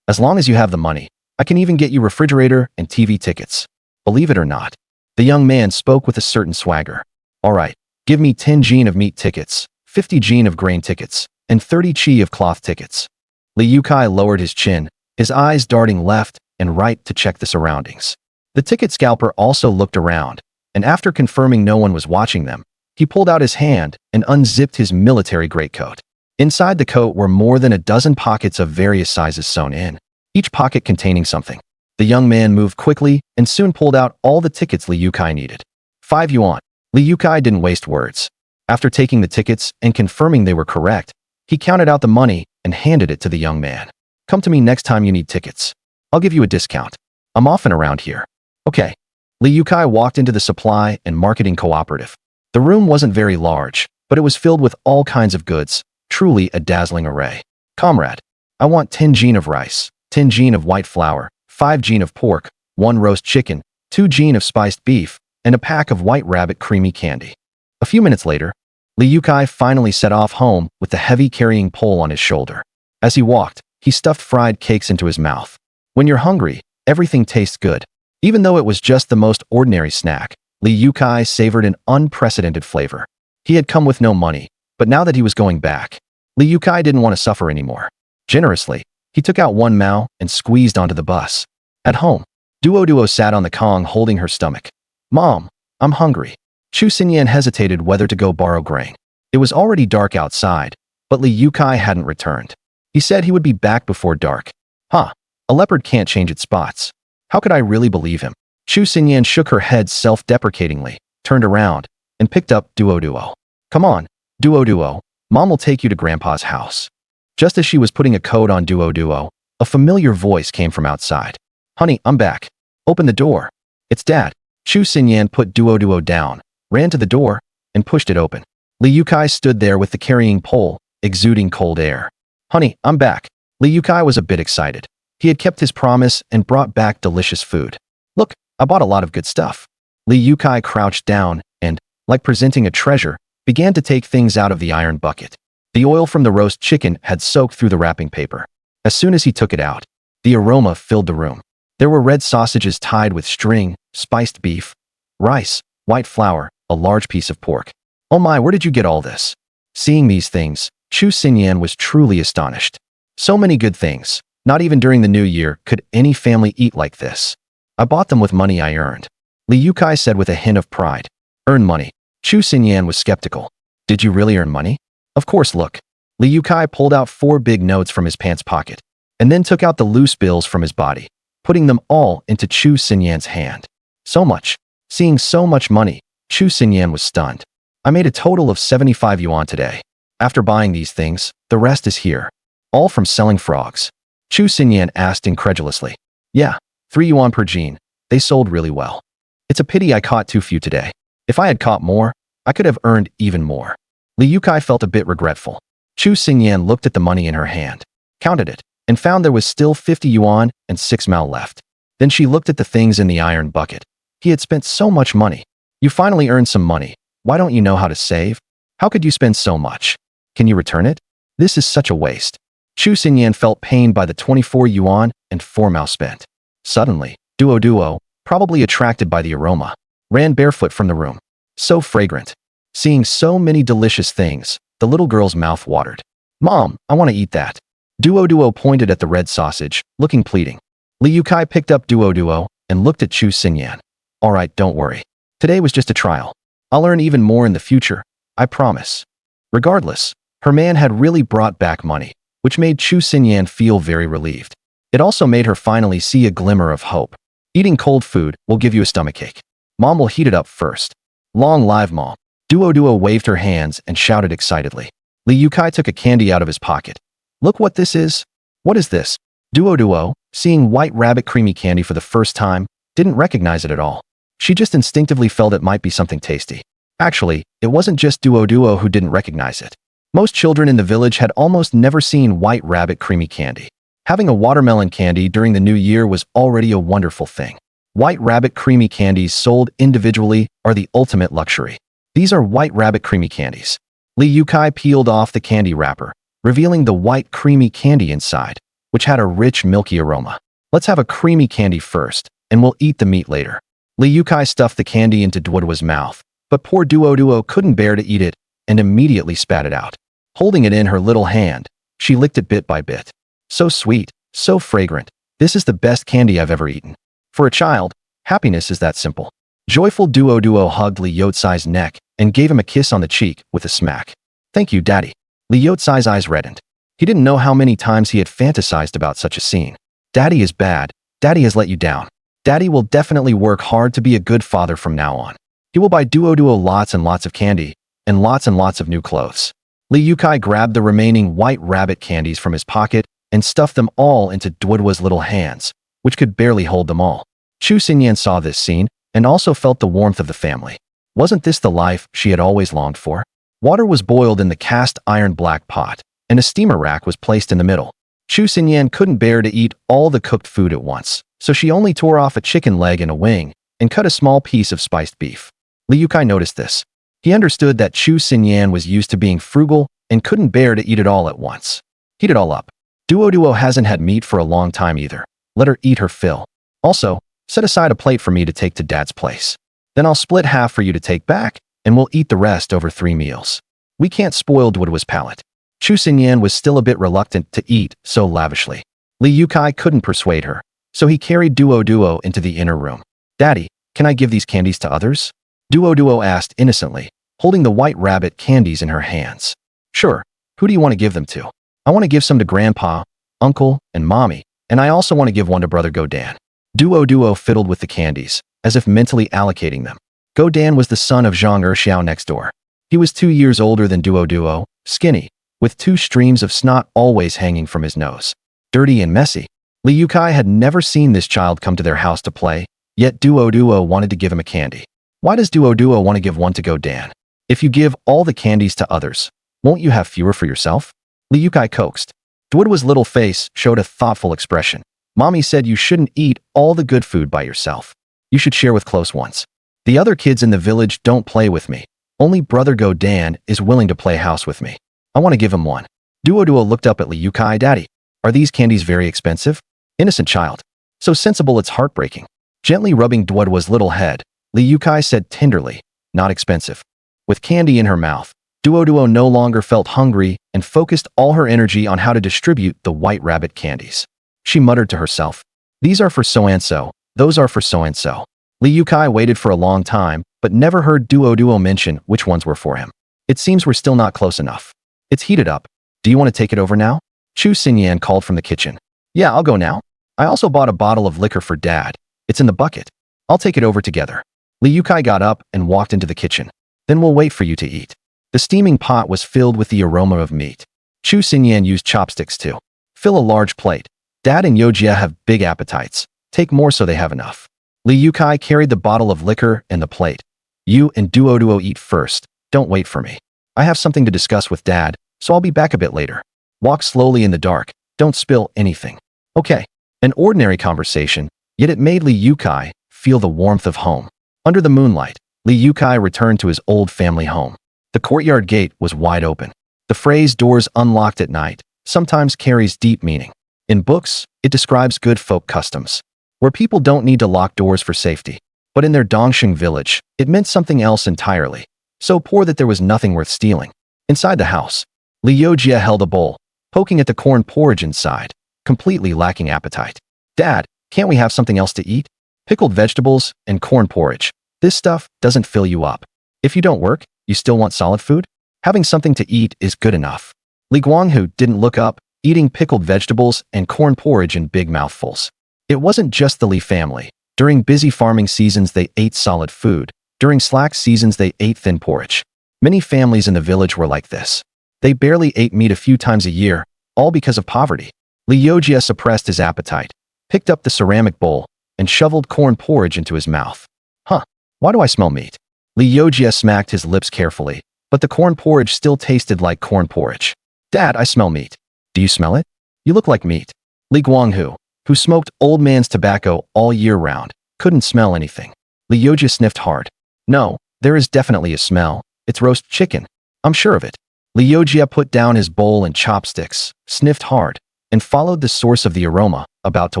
As long as you have the money, I can even get you refrigerator and TV tickets. Believe it or not. The young man spoke with a certain swagger. All right, give me 10 jean of meat tickets, 50 jean of grain tickets, and 30 chi of cloth tickets. Li Youcai lowered his chin, his eyes darting left and right to check the surroundings. The ticket scalper also looked around, and after confirming no one was watching them, he pulled out his hand and unzipped his military greatcoat. Inside the coat were more than a dozen pockets of various sizes sewn in, each pocket containing something. The young man moved quickly and soon pulled out all the tickets Li Youcai needed. 5 yuan. Li Youcai didn't waste words. After taking the tickets and confirming they were correct, he counted out the money and handed it to the young man. Come to me next time you need tickets. I'll give you a discount. I'm often around here. Okay. Li Youcai walked into the Supply and Marketing Cooperative. The room wasn't very large, but it was filled with all kinds of goods, truly a dazzling array. Comrade, I want 10 jean of rice, 10 jean of white flour, 5 jean of pork, 1 roast chicken, 2 jean of spiced beef, and a pack of white rabbit creamy candy. A few minutes later, Li Youcai finally set off home with the heavy carrying pole on his shoulder. As he walked, he stuffed fried cakes into his mouth. When you're hungry, everything tastes good. Even though it was just the most ordinary snack, Li Youcai savored an unprecedented flavor. He had come with no money, but now that he was going back, Li Youcai didn't want to suffer anymore. Generously, he took out 1 mao and squeezed onto the bus. At home, Duo sat on the Kong holding her stomach. "Mom, I'm hungry." Chu Xinyan hesitated whether to go borrow grain. It was already dark outside, but Li Youcai hadn't returned. He said he would be back before dark. Huh, a leopard can't change its spots. How could I really believe him? Chu Xinyan shook her head self-deprecatingly, turned around, and picked up Duo. "Come on, Duo, Mom will take you to Grandpa's house." Just as she was putting a coat on Duo, a familiar voice came from outside. "Honey, I'm back. Open the door. It's Dad." Chu Xinyan put Duo down, ran to the door, and pushed it open. Li Youcai stood there with the carrying pole, exuding cold air. "Honey, I'm back." Li Youcai was a bit excited. He had kept his promise and brought back delicious food. "Look, I bought a lot of good stuff." Li Youcai crouched down and, like presenting a treasure, began to take things out of the iron bucket. The oil from the roast chicken had soaked through the wrapping paper. As soon as he took it out, the aroma filled the room. There were red sausages tied with string, spiced beef, rice, white flour, a large piece of pork. "Oh my, where did you get all this?" Seeing these things, Chu Xinyan was truly astonished. So many good things. Not even during the new year could any family eat like this. "I bought them with money I earned," Li Youcai said with a hint of pride. "Earn money?" Chu Xinyan was skeptical. "Did you really earn money?" "Of course, look." Li Youcai pulled out 4 big notes from his pants pocket, and then took out the loose bills from his body, putting them all into Chu Xinyan's hand. So much. Seeing so much money, Chu Xinyan was stunned. "I made a total of 75 yuan today. After buying these things, the rest is here. All from selling frogs." Chu Xinyan asked incredulously. "Yeah, 3 yuan per jean. They sold really well. It's a pity I caught too few today. If I had caught more, I could have earned even more." Li Youcai felt a bit regretful. Chu Xinyan looked at the money in her hand, counted it, and found there was still 50 yuan and 6 mao left. Then she looked at the things in the iron bucket. He had spent so much money. "You finally earned some money. Why don't you know how to save? How could you spend so much? Can you return it? This is such a waste." Chu Xinyan felt pained by the 24 yuan and 4 mao spent. Suddenly, Duo, probably attracted by the aroma, ran barefoot from the room. So fragrant. Seeing so many delicious things, the little girl's mouth watered. "Mom, I want to eat that." Duo pointed at the red sausage, looking pleading. Li Youcai picked up Duo and looked at Chu Xinyan. "All right, don't worry. Today was just a trial. I'll earn even more in the future, I promise." Regardless, her man had really brought back money, which made Chu Xinyan feel very relieved. It also made her finally see a glimmer of hope. Eating cold food will give you a stomachache. Mom will heat it up first. Long live Mom. Duo waved her hands and shouted excitedly. Li Youcai took a candy out of his pocket. "Look what this is." "What is this?" Duo, seeing white rabbit creamy candy for the first time, didn't recognize it at all. She just instinctively felt it might be something tasty. Actually, it wasn't just Duo who didn't recognize it. Most children in the village had almost never seen white rabbit creamy candy. Having a watermelon candy during the new year was already a wonderful thing. White rabbit creamy candies sold individually are the ultimate luxury. These are white rabbit creamy candies. Li Youcai peeled off the candy wrapper, revealing the white creamy candy inside, which had a rich milky aroma. "Let's have a creamy candy first, and we'll eat the meat later." Li Youcai stuffed the candy into Duo's mouth, but poor Duo couldn't bear to eat it and immediately spat it out. Holding it in her little hand, she licked it bit by bit. "So sweet, so fragrant. This is the best candy I've ever eaten." For a child, happiness is that simple. Joyful Duo hugged Li Youcai's neck and gave him a kiss on the cheek with a smack. "Thank you, Daddy." Li Youcai's eyes reddened. He didn't know how many times he had fantasized about such a scene. "Daddy is bad. Daddy has let you down. Daddy will definitely work hard to be a good father from now on. He will buy Duo lots and lots of candy, and lots of new clothes." Li Youcai grabbed the remaining white rabbit candies from his pocket and stuffed them all into Duo's little hands, which could barely hold them all. Chu Xinyan saw this scene and also felt the warmth of the family. Wasn't this the life she had always longed for? Water was boiled in the cast iron black pot, and a steamer rack was placed in the middle. Chu Xinyan couldn't bear to eat all the cooked food at once, so she only tore off a chicken leg and a wing and cut a small piece of spiced beef. Li Youcai noticed this. He understood that Chu Xinyan was used to being frugal and couldn't bear to eat it all at once. Heat it all up. Duo hasn't had meat for a long time either. Let her eat her fill. Also, set aside a plate for me to take to Dad's place. Then I'll split half for you to take back, and we'll eat the rest over 3 meals. We can't spoil Duo's palate. Chu Xinyan was still a bit reluctant to eat so lavishly. Li Youcai couldn't persuade her, so he carried Duo into the inner room. Daddy, can I give these candies to others? Duo asked innocently, holding the white rabbit candies in her hands. Sure, who do you want to give them to? I want to give some to Grandpa, Uncle, and Mommy, and I also want to give one to Brother Godan. Duo fiddled with the candies, as if mentally allocating them. Godan was the son of Zhang Erxiao next door. He was 2 years older than Duo, skinny, with 2 streams of snot always hanging from his nose. Dirty and messy. Li Youcai had never seen this child come to their house to play, yet Duo wanted to give him a candy. Why does Duo want to give one to Godan? If you give all the candies to others, won't you have fewer for yourself? Li Youcai coaxed. Duo's little face showed a thoughtful expression. Mommy said you shouldn't eat all the good food by yourself. You should share with close ones. The other kids in the village don't play with me. Only Brother Godan is willing to play house with me. I want to give him one. Duo looked up at Li Youcai. Daddy, are these candies very expensive? Innocent child. So sensible it's heartbreaking. Gently rubbing Duo's little head, Li Youcai said tenderly, not expensive. With candy in her mouth, Duo no longer felt hungry and focused all her energy on how to distribute the white rabbit candies. She muttered to herself, these are for so-and-so, those are for so-and-so. Li Youcai waited for a long time, but never heard Duo mention which ones were for him. It seems we're still not close enough. It's heated up. Do you want to take it over now? Chu Xinyan called from the kitchen. Yeah, I'll go now. I also bought a bottle of liquor for Dad. It's in the bucket. I'll take it over together. Li Youcai got up and walked into the kitchen. Then we'll wait for you to eat. The steaming pot was filled with the aroma of meat. Chu Xinyan used chopsticks to fill a large plate. Dad and Yojia have big appetites. Take more so they have enough. Li Youcai carried the bottle of liquor and the plate. You and Duo eat first. Don't wait for me. I have something to discuss with Dad, so I'll be back a bit later. Walk slowly in the dark. Don't spill anything. Okay. An ordinary conversation, yet it made Li Youcai feel the warmth of home. Under the moonlight, Li Youcai returned to his old family home. The courtyard gate was wide open. The phrase doors unlocked at night sometimes carries deep meaning. In books, it describes good folk customs, where people don't need to lock doors for safety. But in their Dongsheng village, it meant something else entirely. So poor that there was nothing worth stealing. Inside the house, Li Yojia held a bowl, poking at the corn porridge inside, completely lacking appetite. Dad, can't we have something else to eat? Pickled vegetables and corn porridge. This stuff doesn't fill you up. If you don't work, you still want solid food? Having something to eat is good enough. Li Guanghu didn't look up, eating pickled vegetables and corn porridge in big mouthfuls. It wasn't just the Li family. During busy farming seasons, they ate solid food. During slack seasons, they ate thin porridge. Many families in the village were like this. They barely ate meat a few times a year, all because of poverty. Li Yojia suppressed his appetite, picked up the ceramic bowl, and shoveled corn porridge into his mouth. Huh, why do I smell meat? Li Yojia smacked his lips carefully, but the corn porridge still tasted like corn porridge. Dad, I smell meat. Do you smell it? You look like meat. Li Guanghu, who smoked old man's tobacco all year round, couldn't smell anything. Li Yojia sniffed hard. No, there is definitely a smell. It's roast chicken. I'm sure of it. Li Yojia put down his bowl and chopsticks, sniffed hard, and followed the source of the aroma, about to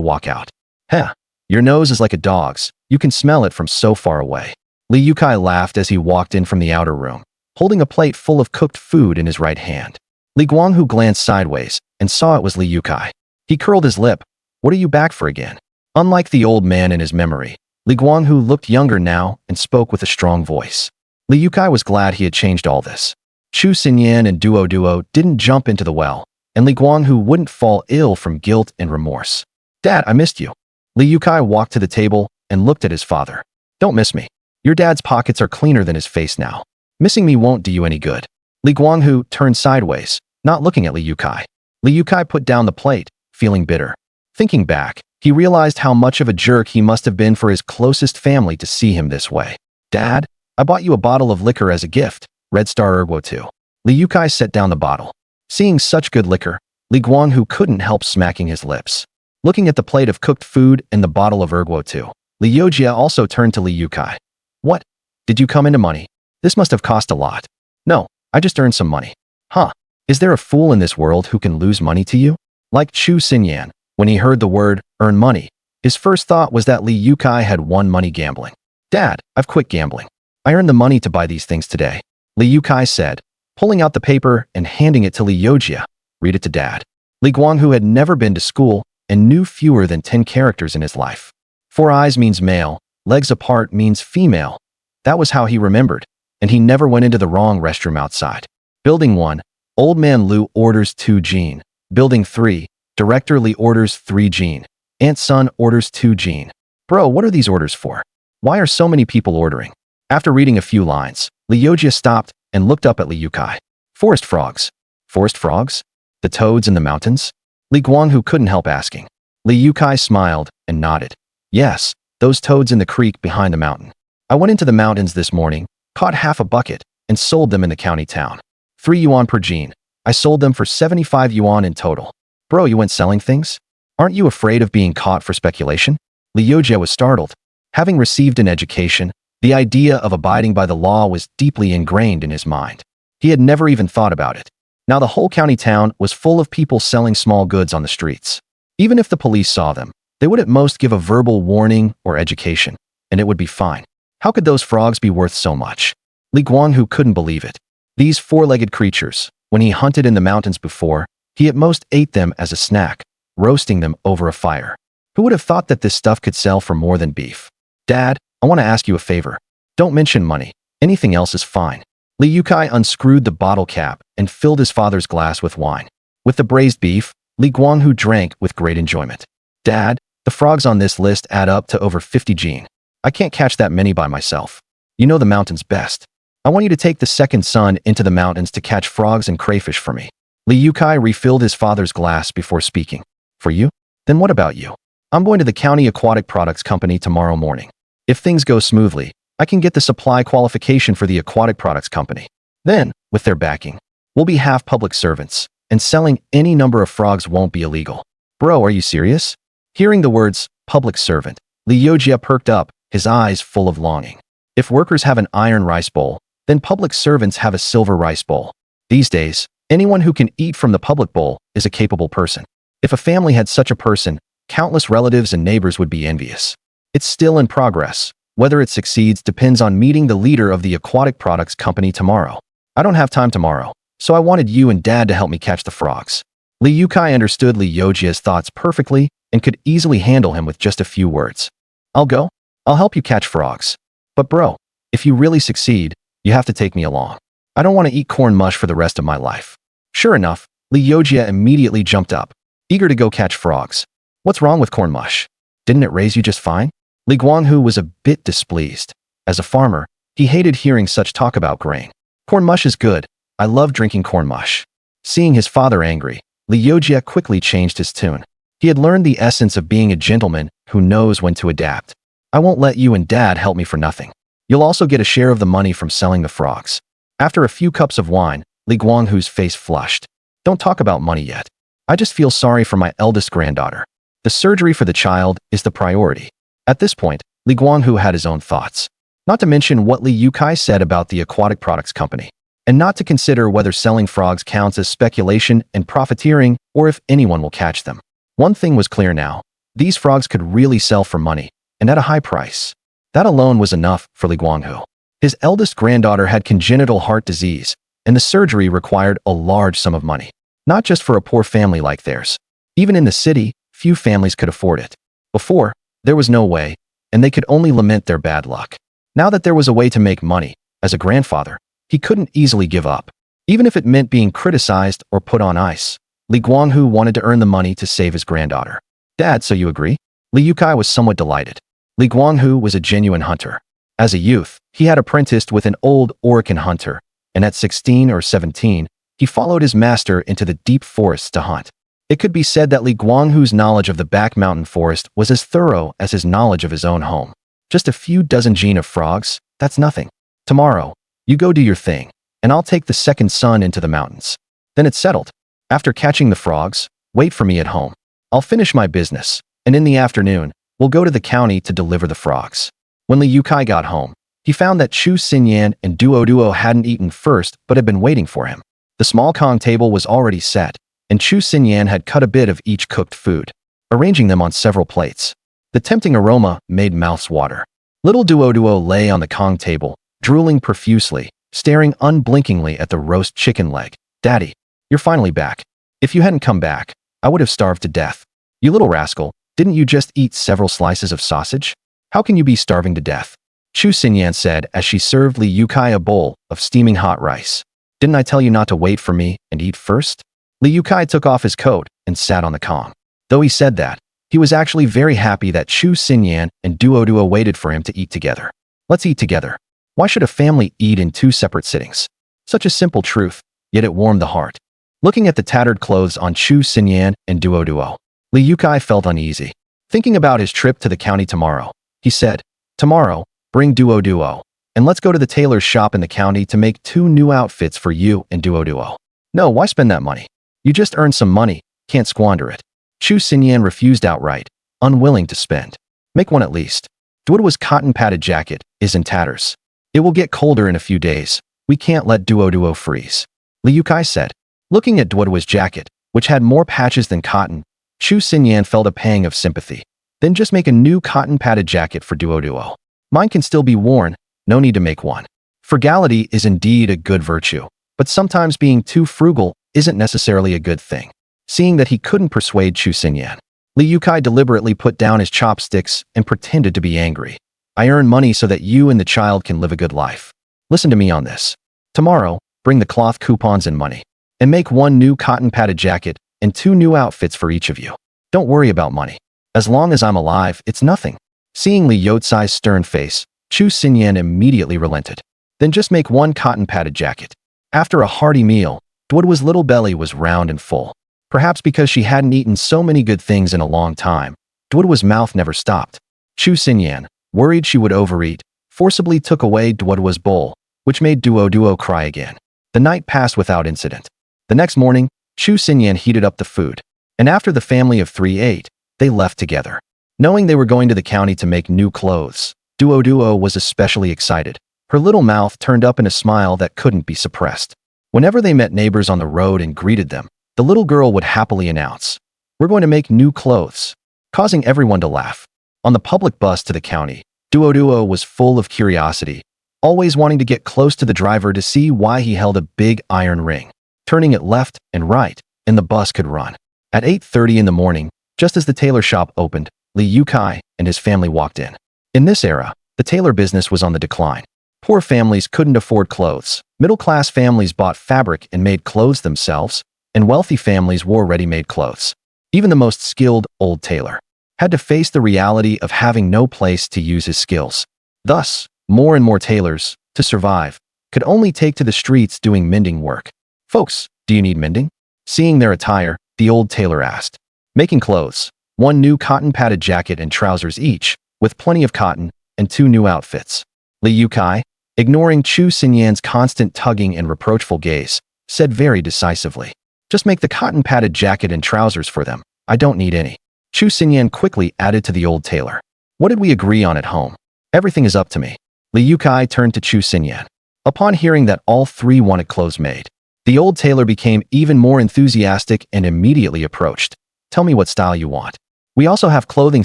walk out. Heh, your nose is like a dog's. You can smell it from so far away. Li Youcai laughed as he walked in from the outer room, holding a plate full of cooked food in his right hand. Li Guanghu glanced sideways and saw it was Li Youcai. He curled his lip. What are you back for again? Unlike the old man in his memory, Li Guanghu looked younger now and spoke with a strong voice. Li Youcai was glad he had changed all this. Chu Xinyan and Duo didn't jump into the well, and Li Guanghu wouldn't fall ill from guilt and remorse. Dad, I missed you. Li Youcai walked to the table and looked at his father. Don't miss me. Your dad's pockets are cleaner than his face now. Missing me won't do you any good. Li Guanghu turned sideways, not looking at Li Youcai. Li Youcai put down the plate, feeling bitter. Thinking back, he realized how much of a jerk he must have been for his closest family to see him this way. Dad, I bought you a bottle of liquor as a gift, Red Star Erguo 2. Li Youcai set down the bottle. Seeing such good liquor, Li Guanghu couldn't help smacking his lips. Looking at the plate of cooked food and the bottle of erguo too, Li Youcai also turned to Li Youcai. What? Did you come into money? This must have cost a lot. No, I just earned some money. Huh. Is there a fool in this world who can lose money to you? Like Chu Xinyan, when he heard the word earn money, his first thought was that Li Youcai had won money gambling. Dad, I've quit gambling. I earned the money to buy these things today. Li Youcai said, pulling out the paper and handing it to Li Youcai. Read it to Dad. Li Guanghu had never been to school and knew fewer than 10 characters in his life. 4 eyes means male, legs apart means female. That was how he remembered, and he never went into the wrong restroom outside. Building 1, Old Man Lu orders 2 Jean. Building 3, Director Li orders 3 Jean. Aunt Sun orders 2 Jean. Bro, what are these orders for? Why are so many people ordering? After reading a few lines, Li Youcai stopped and looked up at Li Youcai. Forest frogs. Forest frogs? The toads in the mountains? Li Guanghu couldn't help asking. Li Youcai smiled and nodded. Yes, those toads in the creek behind the mountain. I went into the mountains this morning, caught half a bucket, and sold them in the county town. 3 yuan per jean. I sold them for 75 yuan in total. Bro, you went selling things? Aren't you afraid of being caught for speculation? Li Youcai was startled. Having received an education, the idea of abiding by the law was deeply ingrained in his mind. He had never even thought about it. Now the whole county town was full of people selling small goods on the streets. Even if the police saw them, they would at most give a verbal warning or education, and it would be fine. How could those frogs be worth so much? Li Guanghu couldn't believe it. These 4-legged creatures, when he hunted in the mountains before, he at most ate them as a snack, roasting them over a fire. Who would have thought that this stuff could sell for more than beef? Dad, I want to ask you a favor. Don't mention money. Anything else is fine. Li Youcai unscrewed the bottle cap and filled his father's glass with wine. With the braised beef, Li Guanghu drank with great enjoyment. Dad, the frogs on this list add up to over 50 Jean. I can't catch that many by myself. You know the mountains best. I want you to take the second son into the mountains to catch frogs and crayfish for me. Li Youcai refilled his father's glass before speaking. For you? Then what about you? I'm going to the county aquatic products company tomorrow morning. If things go smoothly, I can get the supply qualification for the aquatic products company. Then, with their backing, we'll be half public servants, and selling any number of frogs won't be illegal. Bro, are you serious? Hearing the words, public servant, Li Youcai perked up, his eyes full of longing. If workers have an iron rice bowl, then public servants have a silver rice bowl. These days, anyone who can eat from the public bowl is a capable person. If a family had such a person, countless relatives and neighbors would be envious. It's still in progress. Whether it succeeds depends on meeting the leader of the aquatic products company tomorrow. I don't have time tomorrow, so I wanted you and Dad to help me catch the frogs. Li Youcai understood Li Youcai's thoughts perfectly and could easily handle him with just a few words. I'll go. I'll help you catch frogs. But bro, if you really succeed, you have to take me along. I don't want to eat corn mush for the rest of my life. Sure enough, Li Youcai immediately jumped up, eager to go catch frogs. What's wrong with corn mush? Didn't it raise you just fine? Li Guanghu was a bit displeased. As a farmer, he hated hearing such talk about grain. Corn mush is good. I love drinking corn mush. Seeing his father angry, Li Youcai quickly changed his tune. He had learned the essence of being a gentleman who knows when to adapt. I won't let you and Dad help me for nothing. You'll also get a share of the money from selling the frogs. After a few cups of wine, Li Guanghu's face flushed. Don't talk about money yet. I just feel sorry for my eldest granddaughter. The surgery for the child is the priority. At this point, Li Guanghu had his own thoughts. Not to mention what Li Youcai said about the aquatic products company. And not to consider whether selling frogs counts as speculation and profiteering or if anyone will catch them. One thing was clear now. These frogs could really sell for money, and at a high price. That alone was enough for Li Guanghu. His eldest granddaughter had congenital heart disease, and the surgery required a large sum of money. Not just for a poor family like theirs. Even in the city, few families could afford it. Before, there was no way, and they could only lament their bad luck. Now that there was a way to make money, as a grandfather, he couldn't easily give up. Even if it meant being criticized or put on ice, Li Guanghu wanted to earn the money to save his granddaughter. Dad, so you agree? Li Youcai was somewhat delighted. Li Guanghu was a genuine hunter. As a youth, he had apprenticed with an old Orican hunter, and at 16 or 17, he followed his master into the deep forests to hunt. It could be said that Li Guanghu's knowledge of the back mountain forest was as thorough as his knowledge of his own home. Just a few dozen Jean of frogs, that's nothing. Tomorrow, you go do your thing, and I'll take the second son into the mountains. Then it's settled. After catching the frogs, wait for me at home. I'll finish my business, and in the afternoon, we'll go to the county to deliver the frogs. When Li Youcai got home, he found that Chu Xinyan and Duo hadn't eaten first but had been waiting for him. The small Kong table was already set, and Chu Xinyan had cut a bit of each cooked food, arranging them on several plates. The tempting aroma made mouths water. Little Duo lay on the Kong table, drooling profusely, staring unblinkingly at the roast chicken leg. "Daddy, you're finally back. If you hadn't come back, I would have starved to death." "You little rascal, didn't you just eat several slices of sausage? How can you be starving to death?" Chu Xinyan said as she served Li Youcai a bowl of steaming hot rice. "Didn't I tell you not to wait for me and eat first?" Li Youcai took off his coat and sat on the Kong. Though he said that, he was actually very happy that Chu Xinyan and Duo waited for him to eat together. "Let's eat together. Why should a family eat in two separate sittings?" Such a simple truth, yet it warmed the heart. Looking at the tattered clothes on Chu Xinyan and Duo, Li Youcai felt uneasy. Thinking about his trip to the county tomorrow, he said, "Tomorrow, bring Duo, and let's go to the tailor's shop in the county to make 2 new outfits for you and Duo." "No, why spend that money? You just earned some money, can't squander it." Chu Xinyan refused outright, unwilling to spend. "Make one at least. Duo's cotton-padded jacket is in tatters. It will get colder in a few days. We can't let Duo freeze," Li Youcai said. Looking at Duo's jacket, which had more patches than cotton, Chu Xinyan felt a pang of sympathy. "Then just make a new cotton-padded jacket for Duo. Mine can still be worn, no need to make one." Frugality is indeed a good virtue, but sometimes being too frugal isn't necessarily a good thing. Seeing that he couldn't persuade Chu Xinyan, Li Youcai deliberately put down his chopsticks and pretended to be angry. "I earn money so that you and the child can live a good life. Listen to me on this. Tomorrow, bring the cloth coupons and money, and make 1 new cotton-padded jacket and 2 new outfits for each of you. Don't worry about money. As long as I'm alive, it's nothing." Seeing Li Youcai's stern face, Chu Xinyan immediately relented. "Then just make 1 cotton-padded jacket." After a hearty meal, Duo's little belly was round and full. Perhaps because she hadn't eaten so many good things in a long time, Duo's mouth never stopped. Chu Xinyan, worried she would overeat, forcibly took away Duo's bowl, which made Duo cry again. The night passed without incident. The next morning, Chu Xinyan heated up the food, and after the family of 3 ate, they left together. Knowing they were going to the county to make new clothes, Duo was especially excited. Her little mouth turned up in a smile that couldn't be suppressed. Whenever they met neighbors on the road and greeted them, the little girl would happily announce, "We're going to make new clothes," causing everyone to laugh. On the public bus to the county, Duo was full of curiosity, always wanting to get close to the driver to see why he held a big iron ring, turning it left and right, and the bus could run. At 8:30 in the morning, just as the tailor shop opened, Li Youcai and his family walked in. In this era, the tailor business was on the decline. Poor families couldn't afford clothes. Middle-class families bought fabric and made clothes themselves, and wealthy families wore ready-made clothes. Even the most skilled old tailor had to face the reality of having no place to use his skills. Thus, more and more tailors, to survive, could only take to the streets doing mending work. "Folks, do you need mending?" Seeing their attire, the old tailor asked. "Making clothes. 1 new cotton-padded jacket and trousers each, with plenty of cotton, and 2 new outfits." Li Youcai, ignoring Chu Xinyan's constant tugging and reproachful gaze, said very decisively, "Just make the cotton-padded jacket and trousers for them. I don't need any." Chu Xinyan quickly added to the old tailor, "What did we agree on at home? Everything is up to me." Li Youcai turned to Chu Xinyan. Upon hearing that all 3 wanted clothes made, the old tailor became even more enthusiastic and immediately approached. "Tell me what style you want. We also have clothing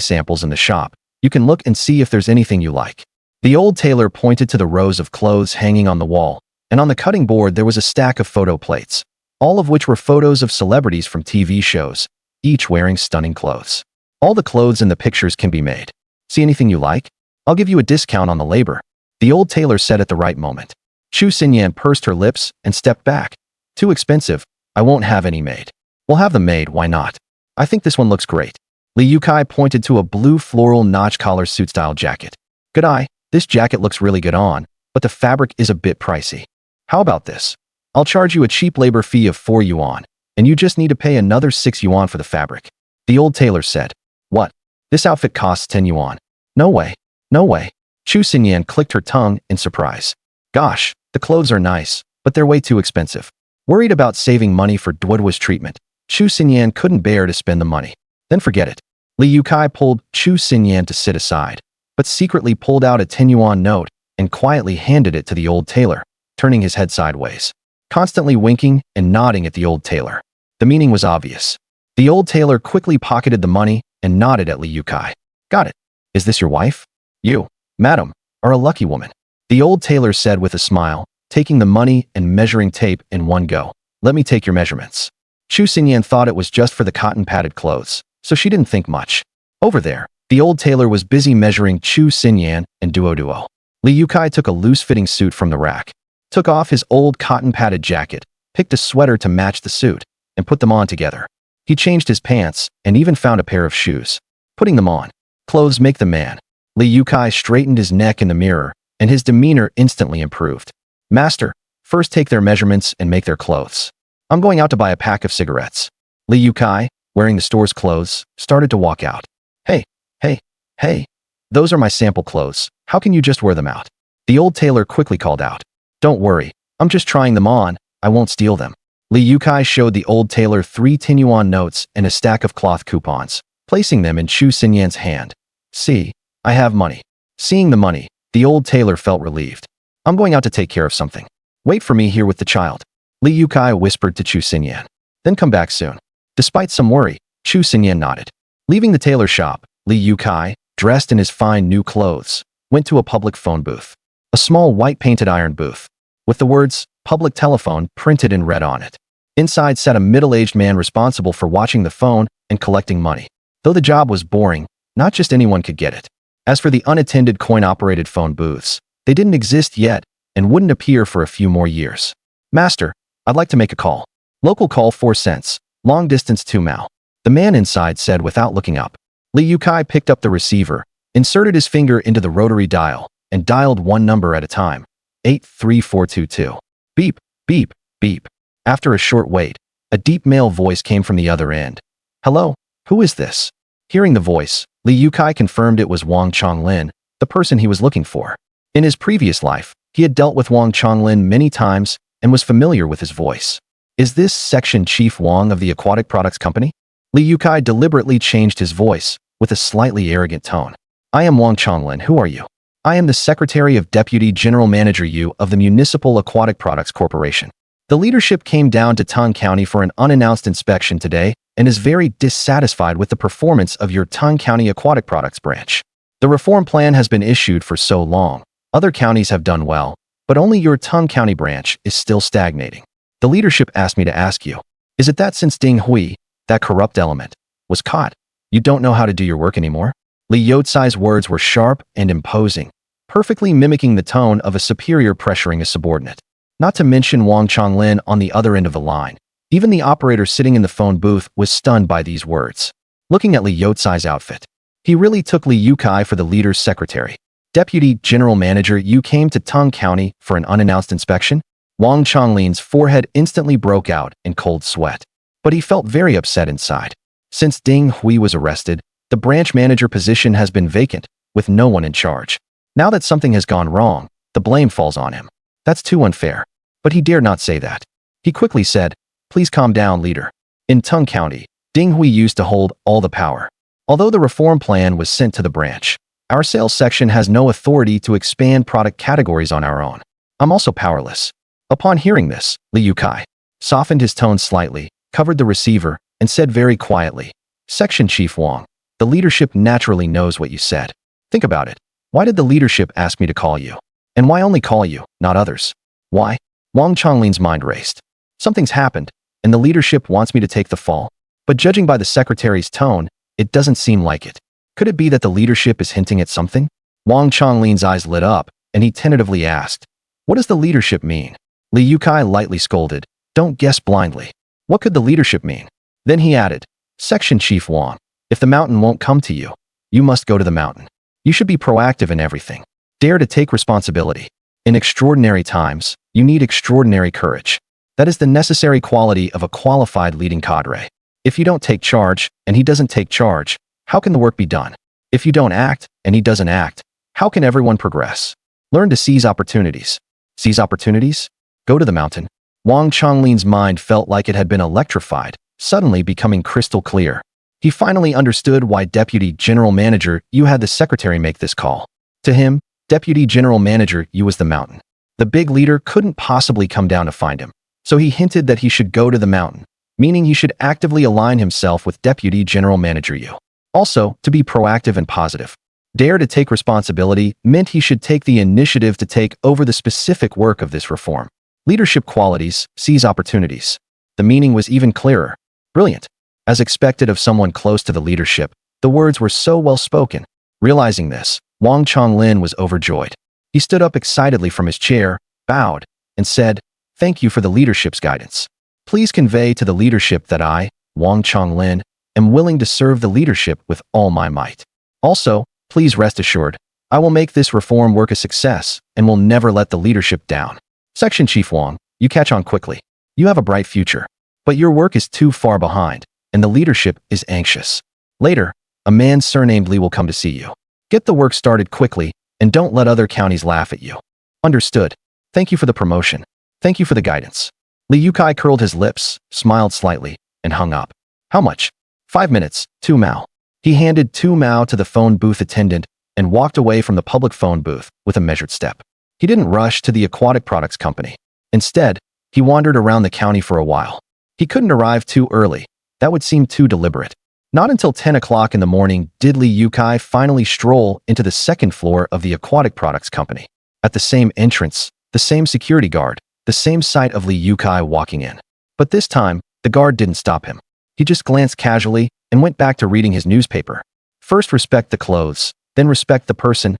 samples in the shop. You can look and see if there's anything you like." The old tailor pointed to the rows of clothes hanging on the wall, and on the cutting board there was a stack of photo plates, all of which were photos of celebrities from TV shows, each wearing stunning clothes. "All the clothes in the pictures can be made. See anything you like? I'll give you a discount on the labor," the old tailor said at the right moment. Chu Xinyan pursed her lips and stepped back. "Too expensive. I won't have any made." "We'll have them made, why not? I think this one looks great." Li Youcai pointed to a blue floral notch collar suit-style jacket. "Good eye. This jacket looks really good on, but the fabric is a bit pricey. How about this? I'll charge you a cheap labor fee of 4 yuan, and you just need to pay another 6 yuan for the fabric." The old tailor said, "What? This outfit costs 10 yuan. No way. No way." Chu Xinyan clicked her tongue in surprise. "Gosh, the clothes are nice, but they're way too expensive." Worried about saving money for Duo's treatment, Chu Xinyan couldn't bear to spend the money. then forget it. Li Youcai pulled Chu Xinyan to sit aside, but secretly pulled out a 10 yuan note and quietly handed it to the old tailor, turning his head sideways, constantly winking and nodding at the old tailor. The meaning was obvious. The old tailor quickly pocketed the money and nodded at Li Youcai. Got it. Is this your wife? You, madam, are a lucky woman, the old tailor said with a smile, taking the money and measuring tape in one go. Let me take your measurements. Chu Xinyan thought it was just for the cotton-padded clothes, so she didn't think much. Over there, the old tailor was busy measuring Chu Xinyan and Duo. Li Youcai took a loose-fitting suit from the rack, took off his old cotton-padded jacket, picked a sweater to match the suit, and put them on together. He changed his pants and even found a pair of shoes. Putting them on. Clothes make the man. Li Youcai straightened his neck in the mirror, and his demeanor instantly improved. Master, first take their measurements and make their clothes. I'm going out to buy a pack of cigarettes. Li Youcai, wearing the store's clothes, started to walk out. Hey, those are my sample clothes. How can you just wear them out? The old tailor quickly called out. Don't worry, I'm just trying them on, I won't steal them. Li Youcai showed the old tailor 3 10 yuan notes and a stack of cloth coupons, placing them in Chu Xinyan's hand. See, I have money. Seeing the money, the old tailor felt relieved. I'm going out to take care of something. Wait for me here with the child. Li Youcai whispered to Chu Xinyan. Then come back soon. Despite some worry, Chu Xinyan nodded. Leaving the tailor shop, Li Youcai, dressed in his fine new clothes, went to a public phone booth. A small white-painted iron booth, with the words, public telephone, printed in red on it. Inside sat a middle-aged man responsible for watching the phone and collecting money. Though the job was boring, not just anyone could get it. As for the unattended coin-operated phone booths, they didn't exist yet and wouldn't appear for a few more years. Master, I'd like to make a call. Local call 4 cents, long distance 2 mao. The man inside said without looking up. Li Youcai picked up the receiver, inserted his finger into the rotary dial, and dialed one number at a time. 83422. Beep, beep, beep. After a short wait, a deep male voice came from the other end. Hello, who is this? Hearing the voice, Li Youcai confirmed it was Wang Chonglin, the person he was looking for. In his previous life, he had dealt with Wang Chonglin many times and was familiar with his voice. Is this Section Chief Wang of the Aquatic Products Company? Li Youcai deliberately changed his voice, with a slightly arrogant tone. I am Wang Chonglin, who are you? I am the Secretary of Deputy General Manager Yu of the Municipal Aquatic Products Corporation. The leadership came down to Tang County for an unannounced inspection today and is very dissatisfied with the performance of your Tang County Aquatic Products branch. The reform plan has been issued for so long. Other counties have done well, but only your Tang County branch is still stagnating. The leadership asked me to ask you, is it that since Ding Hui, that corrupt element, was caught, you don't know how to do your work anymore? Li Youcai's words were sharp and imposing, perfectly mimicking the tone of a superior pressuring a subordinate. Not to mention Wang Chonglin on the other end of the line. Even the operator sitting in the phone booth was stunned by these words. Looking at Li Youcai's outfit, he really took Li Youcai for the leader's secretary. Deputy General Manager, you came to Tang County for an unannounced inspection? Wang Chonglin's forehead instantly broke out in cold sweat. But he felt very upset inside. Since Ding Hui was arrested, the branch manager position has been vacant, with no one in charge. Now that something has gone wrong, the blame falls on him. That's too unfair. But he dared not say that. He quickly said, please calm down, leader. In Tang County, Ding Hui used to hold all the power. Although the reform plan was sent to the branch, our sales section has no authority to expand product categories on our own. I'm also powerless. Upon hearing this, Li Youcai softened his tone slightly, covered the receiver, and said very quietly, Section Chief Wang, the leadership naturally knows what you said. Think about it. Why did the leadership ask me to call you? And why only call you, not others? Why? Wang Chonglin's mind raced. Something's happened, and the leadership wants me to take the fall. But judging by the secretary's tone, it doesn't seem like it. Could it be that the leadership is hinting at something? Wang Chonglin's eyes lit up, and he tentatively asked, what does the leadership mean? Li Youcai lightly scolded, don't guess blindly. What could the leadership mean? Then he added, Section Chief Wang, if the mountain won't come to you, you must go to the mountain. You should be proactive in everything. Dare to take responsibility. In extraordinary times, you need extraordinary courage. That is the necessary quality of a qualified leading cadre. If you don't take charge, and he doesn't take charge, how can the work be done? If you don't act, and he doesn't act, how can everyone progress? Learn to seize opportunities. Seize opportunities? Go to the mountain. Wang Chonglin's mind felt like it had been electrified, suddenly becoming crystal clear. He finally understood why Deputy General Manager Yu had the secretary make this call. To him, Deputy General Manager Yu was the mountain. The big leader couldn't possibly come down to find him, so he hinted that he should go to the mountain, meaning he should actively align himself with Deputy General Manager Yu. Also, to be proactive and positive. Dare to take responsibility meant he should take the initiative to take over the specific work of this reform. Leadership qualities, seize opportunities. The meaning was even clearer. Brilliant. As expected of someone close to the leadership, the words were so well spoken. Realizing this, Wang Chonglin was overjoyed. He stood up excitedly from his chair, bowed, and said, "Thank you for the leadership's guidance. Please convey to the leadership that I, Wang Chonglin, am willing to serve the leadership with all my might. Also, please rest assured, I will make this reform work a success and will never let the leadership down. Section Chief Wang, you catch on quickly. You have a bright future, but your work is too far behind, and the leadership is anxious. Later, a man surnamed Li will come to see you. Get the work started quickly, and don't let other counties laugh at you." Understood. Thank you for the promotion. Thank you for the guidance. Li Youcai curled his lips, smiled slightly, and hung up. How much? 5 minutes, 2 Mao. He handed 2 Mao to the phone booth attendant and walked away from the public phone booth with a measured step. He didn't rush to the aquatic products company. Instead, he wandered around the county for a while. He couldn't arrive too early. That would seem too deliberate. Not until 10 o'clock in the morning did Li Youcai finally stroll into the second floor of the aquatic products company. At the same entrance, the same security guard, the same sight of Li Youcai walking in. But this time, the guard didn't stop him. He just glanced casually and went back to reading his newspaper. First respect the clothes, then respect the person.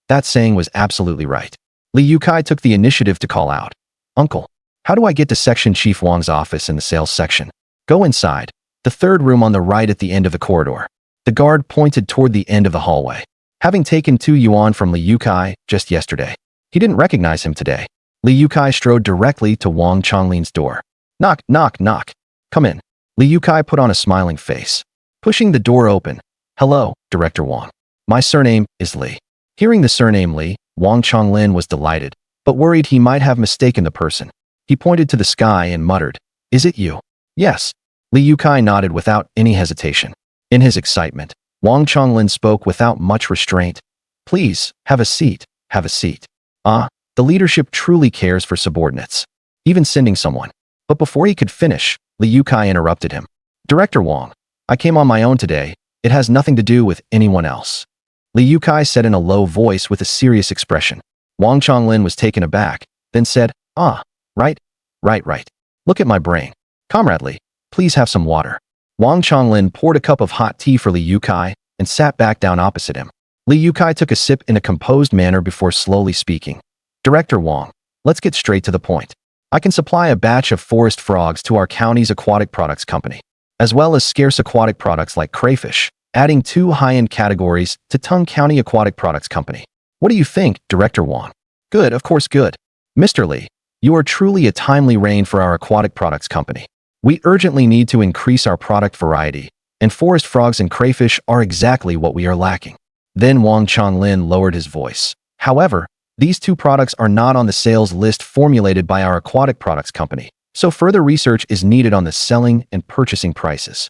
That saying was absolutely right. Li Youcai took the initiative to call out, "Uncle, how do I get to Section Chief Wang's office in the sales section?" "Go inside. The third room on the right at the end of the corridor." The guard pointed toward the end of the hallway. Having taken 2 yuan from Li Youcai just yesterday, he didn't recognize him today. Li Youcai strode directly to Wang Chonglin's door. "Knock, knock, knock. Come in." Li Youcai put on a smiling face. Pushing the door open, "Hello, Director Wang. My surname is Li." Hearing the surname Li, Wang Chonglin was delighted, but worried he might have mistaken the person. He pointed to the sky and muttered, "Is it you?" "Yes." Li Youcai nodded without any hesitation. In his excitement, Wang Chonglin spoke without much restraint. "Please, have a seat, have a seat." "Ah, the leadership truly cares for subordinates, even sending someone." But before he could finish, Li Youcai interrupted him. "Director Wang, I came on my own today. It has nothing to do with anyone else." Li Youcai said in a low voice with a serious expression. Wang Chonglin was taken aback, then said, "Ah, right. Look at my brain. Comrade Li, please have some water." Wang Chonglin poured a cup of hot tea for Li Youcai and sat back down opposite him. Li Youcai took a sip in a composed manner before slowly speaking. "Director Wang, let's get straight to the point. I can supply a batch of forest frogs to our county's aquatic products company, as well as scarce aquatic products like crayfish, adding 2 high-end categories to Tung County Aquatic Products Company. What do you think, Director Wang?" "Good, of course good. Mr. Li, you are truly a timely rein for our aquatic products company. We urgently need to increase our product variety, and forest frogs and crayfish are exactly what we are lacking." Then Wang Chonglin lowered his voice. "However, these 2 products are not on the sales list formulated by our aquatic products company, so further research is needed on the selling and purchasing prices."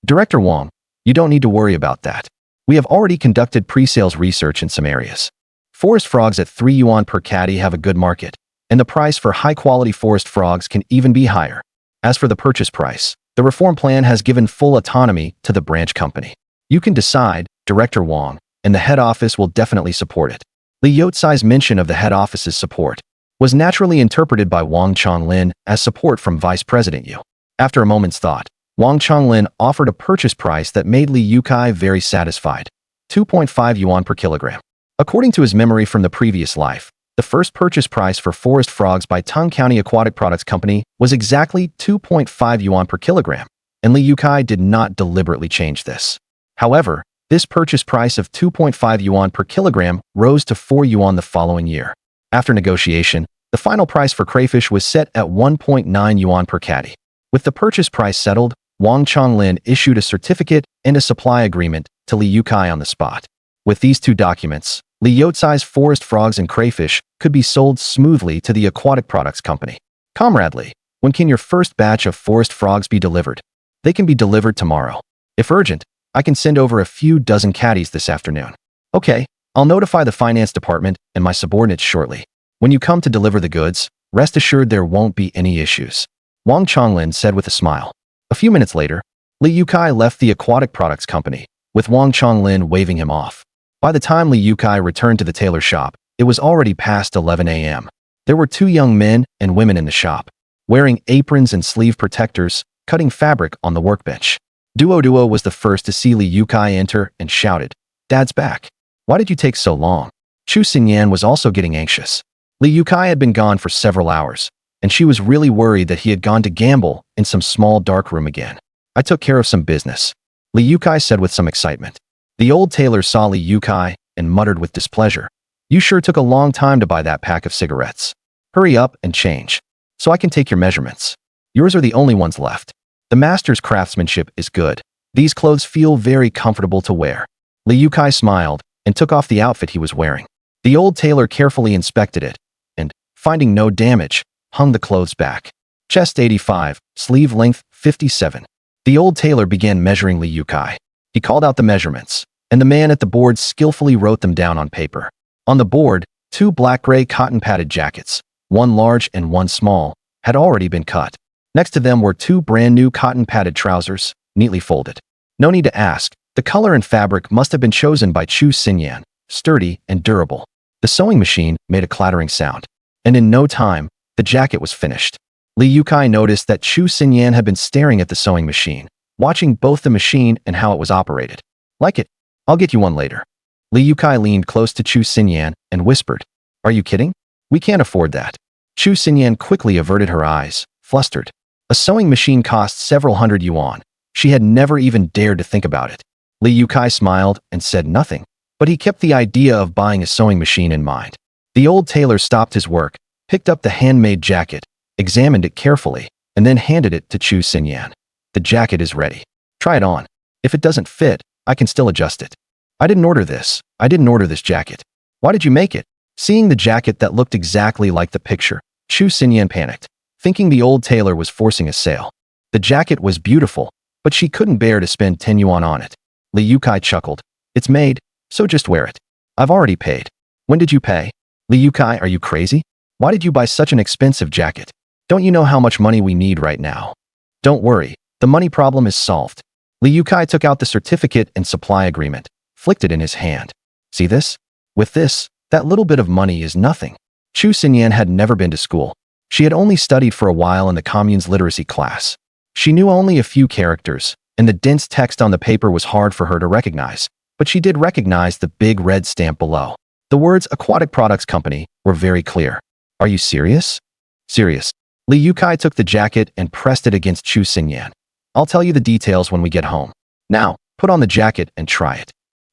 "Director Wang, you don't need to worry about that. We have already conducted pre-sales research in some areas. Forest frogs at 3 yuan per caddy have a good market, and the price for high-quality forest frogs can even be higher. As for the purchase price, the reform plan has given full autonomy to the branch company. You can decide, Director Wang, and the head office will definitely support it." Li Youcai's mention of the head office's support was naturally interpreted by Wang Chonglin as support from Vice President Yu. After a moment's thought, Wang Chonglin offered a purchase price that made Li Youcai very satisfied, 2.5 yuan per kilogram. According to his memory from the previous life, the first purchase price for forest frogs by Tung County Aquatic Products Company was exactly 2.5 yuan per kilogram, and Li Youcai did not deliberately change this. However, this purchase price of 2.5 yuan per kilogram rose to 4 yuan the following year. After negotiation, the final price for crayfish was set at 1.9 yuan per caddy. With the purchase price settled, Wang Chonglin issued a certificate and a supply agreement to Li Youcai on the spot. With these 2 documents, Li Youcai's forest frogs and crayfish could be sold smoothly to the aquatic products company. "Comrade Li, when can your first batch of forest frogs be delivered?" "They can be delivered tomorrow. If urgent, I can send over a few dozen caddies this afternoon. Okay, I'll notify the finance department and my subordinates shortly. When you come to deliver the goods, rest assured there won't be any issues. Wang Chonglin said with a smile. A few minutes later, Li Youcai left the aquatic products company, with Wang Chonglin waving him off. By the time Li Youcai returned to the tailor shop, it was already past 11 a.m. There were two young men and women in the shop, wearing aprons and sleeve protectors, cutting fabric on the workbench. Duo was the first to see Li Youcai enter and shouted, "Dad's back. Why did you take so long?" Chu Xinyan was also getting anxious. Li Youcai had been gone for several hours, and she was really worried that he had gone to gamble in some small dark room again. "I took care of some business," Li Youcai said with some excitement. The old tailor saw Li Youcai and muttered with displeasure, "You sure took a long time to buy that pack of cigarettes. Hurry up and change, so I can take your measurements. Yours are the only ones left. The master's craftsmanship is good. These clothes feel very comfortable to wear." Li Youcai smiled and took off the outfit he was wearing. The old tailor carefully inspected it and, finding no damage, hung the clothes back. Chest 85, sleeve length 57. The old tailor began measuring Li Youcai. He called out the measurements, and the man at the board skillfully wrote them down on paper. On the board, two black-gray cotton-padded jackets, one large and one small, had already been cut. Next to them were two brand-new cotton-padded trousers, neatly folded. No need to ask, the color and fabric must have been chosen by Chu Xinyan, sturdy and durable. The sewing machine made a clattering sound, and in no time, the jacket was finished. Li Youcai noticed that Chu Xinyan had been staring at the sewing machine, watching both the machine and how it was operated. "Like it? I'll get you one later." Li Youcai leaned close to Chu Xinyan and whispered, "Are you kidding? We can't afford that." Chu Xinyan quickly averted her eyes, flustered. A sewing machine cost several hundred yuan. She had never even dared to think about it. Li Youcai smiled and said nothing, but he kept the idea of buying a sewing machine in mind. The old tailor stopped his work, picked up the handmade jacket, examined it carefully, and then handed it to Chu Xinyan. "The jacket is ready. Try it on. If it doesn't fit, I can still adjust it." I didn't order this jacket. "Why did you make it?" Seeing the jacket that looked exactly like the picture, Chu Xinyan panicked, thinking the old tailor was forcing a sale. The jacket was beautiful, but she couldn't bear to spend 10 yuan on it. Li Youcai chuckled. "It's made, so just wear it. I've already paid." "When did you pay?" "Li Youcai, are you crazy? Why did you buy such an expensive jacket? Don't you know how much money we need right now?" "Don't worry, the money problem is solved." Li Youcai took out the certificate and supply agreement, flicked it in his hand. "See this? With this, that little bit of money is nothing." Chu Xinyan had never been to school. She had only studied for a while in the commune's literacy class. She knew only a few characters, and the dense text on the paper was hard for her to recognize, but she did recognize the big red stamp below. The words Aquatic Products Company were very clear. "Are you serious?" "Serious." Li Youcai took the jacket and pressed it against Chu Xinyan. "I'll tell you the details when we get home. Now, put on the jacket and try it."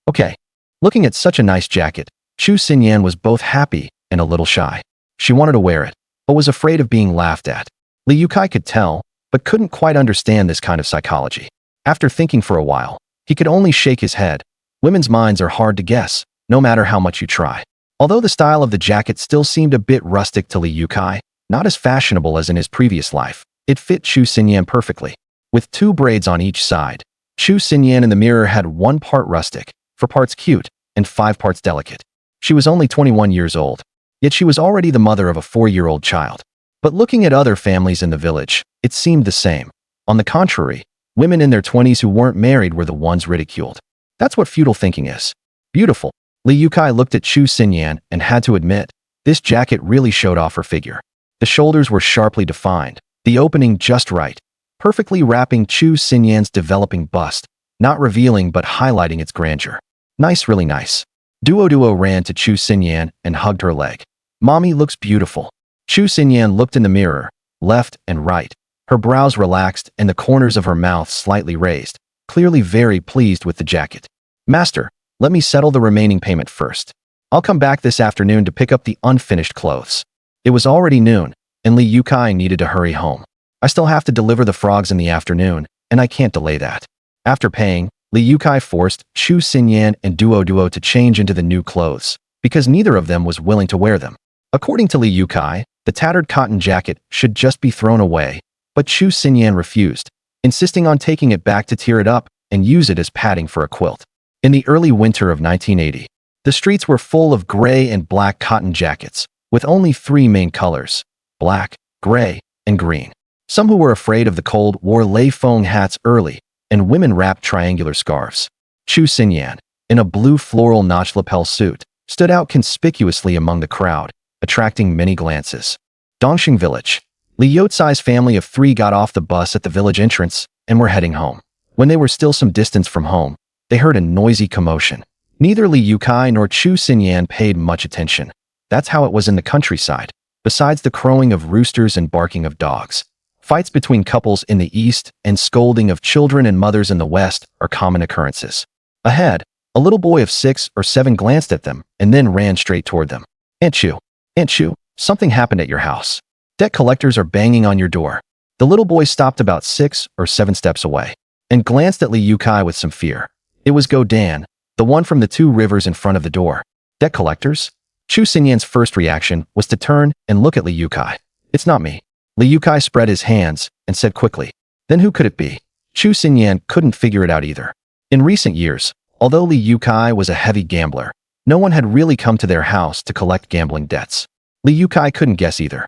"Okay." Looking at such a nice jacket, Chu Xinyan was both happy and a little shy. She wanted to wear it, but was afraid of being laughed at. Li Youcai could tell, but couldn't quite understand this kind of psychology. After thinking for a while, he could only shake his head. Women's minds are hard to guess, no matter how much you try. Although the style of the jacket still seemed a bit rustic to Li Youcai, not as fashionable as in his previous life, it fit Chu Xinyan perfectly. With two braids on each side, Chu Xinyan in the mirror had 1 part rustic, 4 parts cute, and 5 parts delicate. She was only 21 years old, yet she was already the mother of a 4-year-old child. But looking at other families in the village, it seemed the same. On the contrary, women in their 20s who weren't married were the ones ridiculed. That's what feudal thinking is. Beautiful. Li Youcai looked at Chu Xinyan and had to admit, this jacket really showed off her figure. The shoulders were sharply defined, the opening just right, perfectly wrapping Chu Xinyan's developing bust, not revealing but highlighting its grandeur. "Nice, really nice." Duo ran to Chu Xinyan and hugged her leg. "Mommy looks beautiful." Chu Xinyan looked in the mirror, left and right. Her brows relaxed and the corners of her mouth slightly raised, clearly very pleased with the jacket. "Master, let me settle the remaining payment first. I'll come back this afternoon to pick up the unfinished clothes." It was already noon, and Li Youcai needed to hurry home. "I still have to deliver the frogs in the afternoon, and I can't delay that." After paying, Li Youcai forced Chu Xinyan and Duo to change into the new clothes, because neither of them was willing to wear them. According to Li Youcai, the tattered cotton jacket should just be thrown away, but Chu Xinyan refused, insisting on taking it back to tear it up and use it as padding for a quilt. In the early winter of 1980, the streets were full of gray and black cotton jackets, with only three main colors: black, gray, and green. Some who were afraid of the cold wore Lei Feng hats early, and women wrapped triangular scarves. Chu Xinyan, in a blue floral notch lapel suit, stood out conspicuously among the crowd, attracting many glances. Dongxing Village. Li Youcai's family of three got off the bus at the village entrance and were heading home. When they were still some distance from home, they heard a noisy commotion. Neither Li Youcai nor Chu Xinyan paid much attention. That's how it was in the countryside. Besides the crowing of roosters and barking of dogs, fights between couples in the east and scolding of children and mothers in the west are common occurrences. Ahead, a little boy of 6 or 7 glanced at them and then ran straight toward them. Aunt Chu, something happened at your house. Debt collectors are banging on your door. The little boy stopped about 6 or 7 steps away and glanced at Li Youcai with some fear. It was Go Dan, the one from the 2 rivers in front of the door. Debt collectors? Chu Xinyan's first reaction was to turn and look at Li Youcai. It's not me. Li Youcai spread his hands and said quickly. Then who could it be? Chu Xinyan couldn't figure it out either. In recent years, although Li Youcai was a heavy gambler, no one had really come to their house to collect gambling debts. Li Youcai couldn't guess either.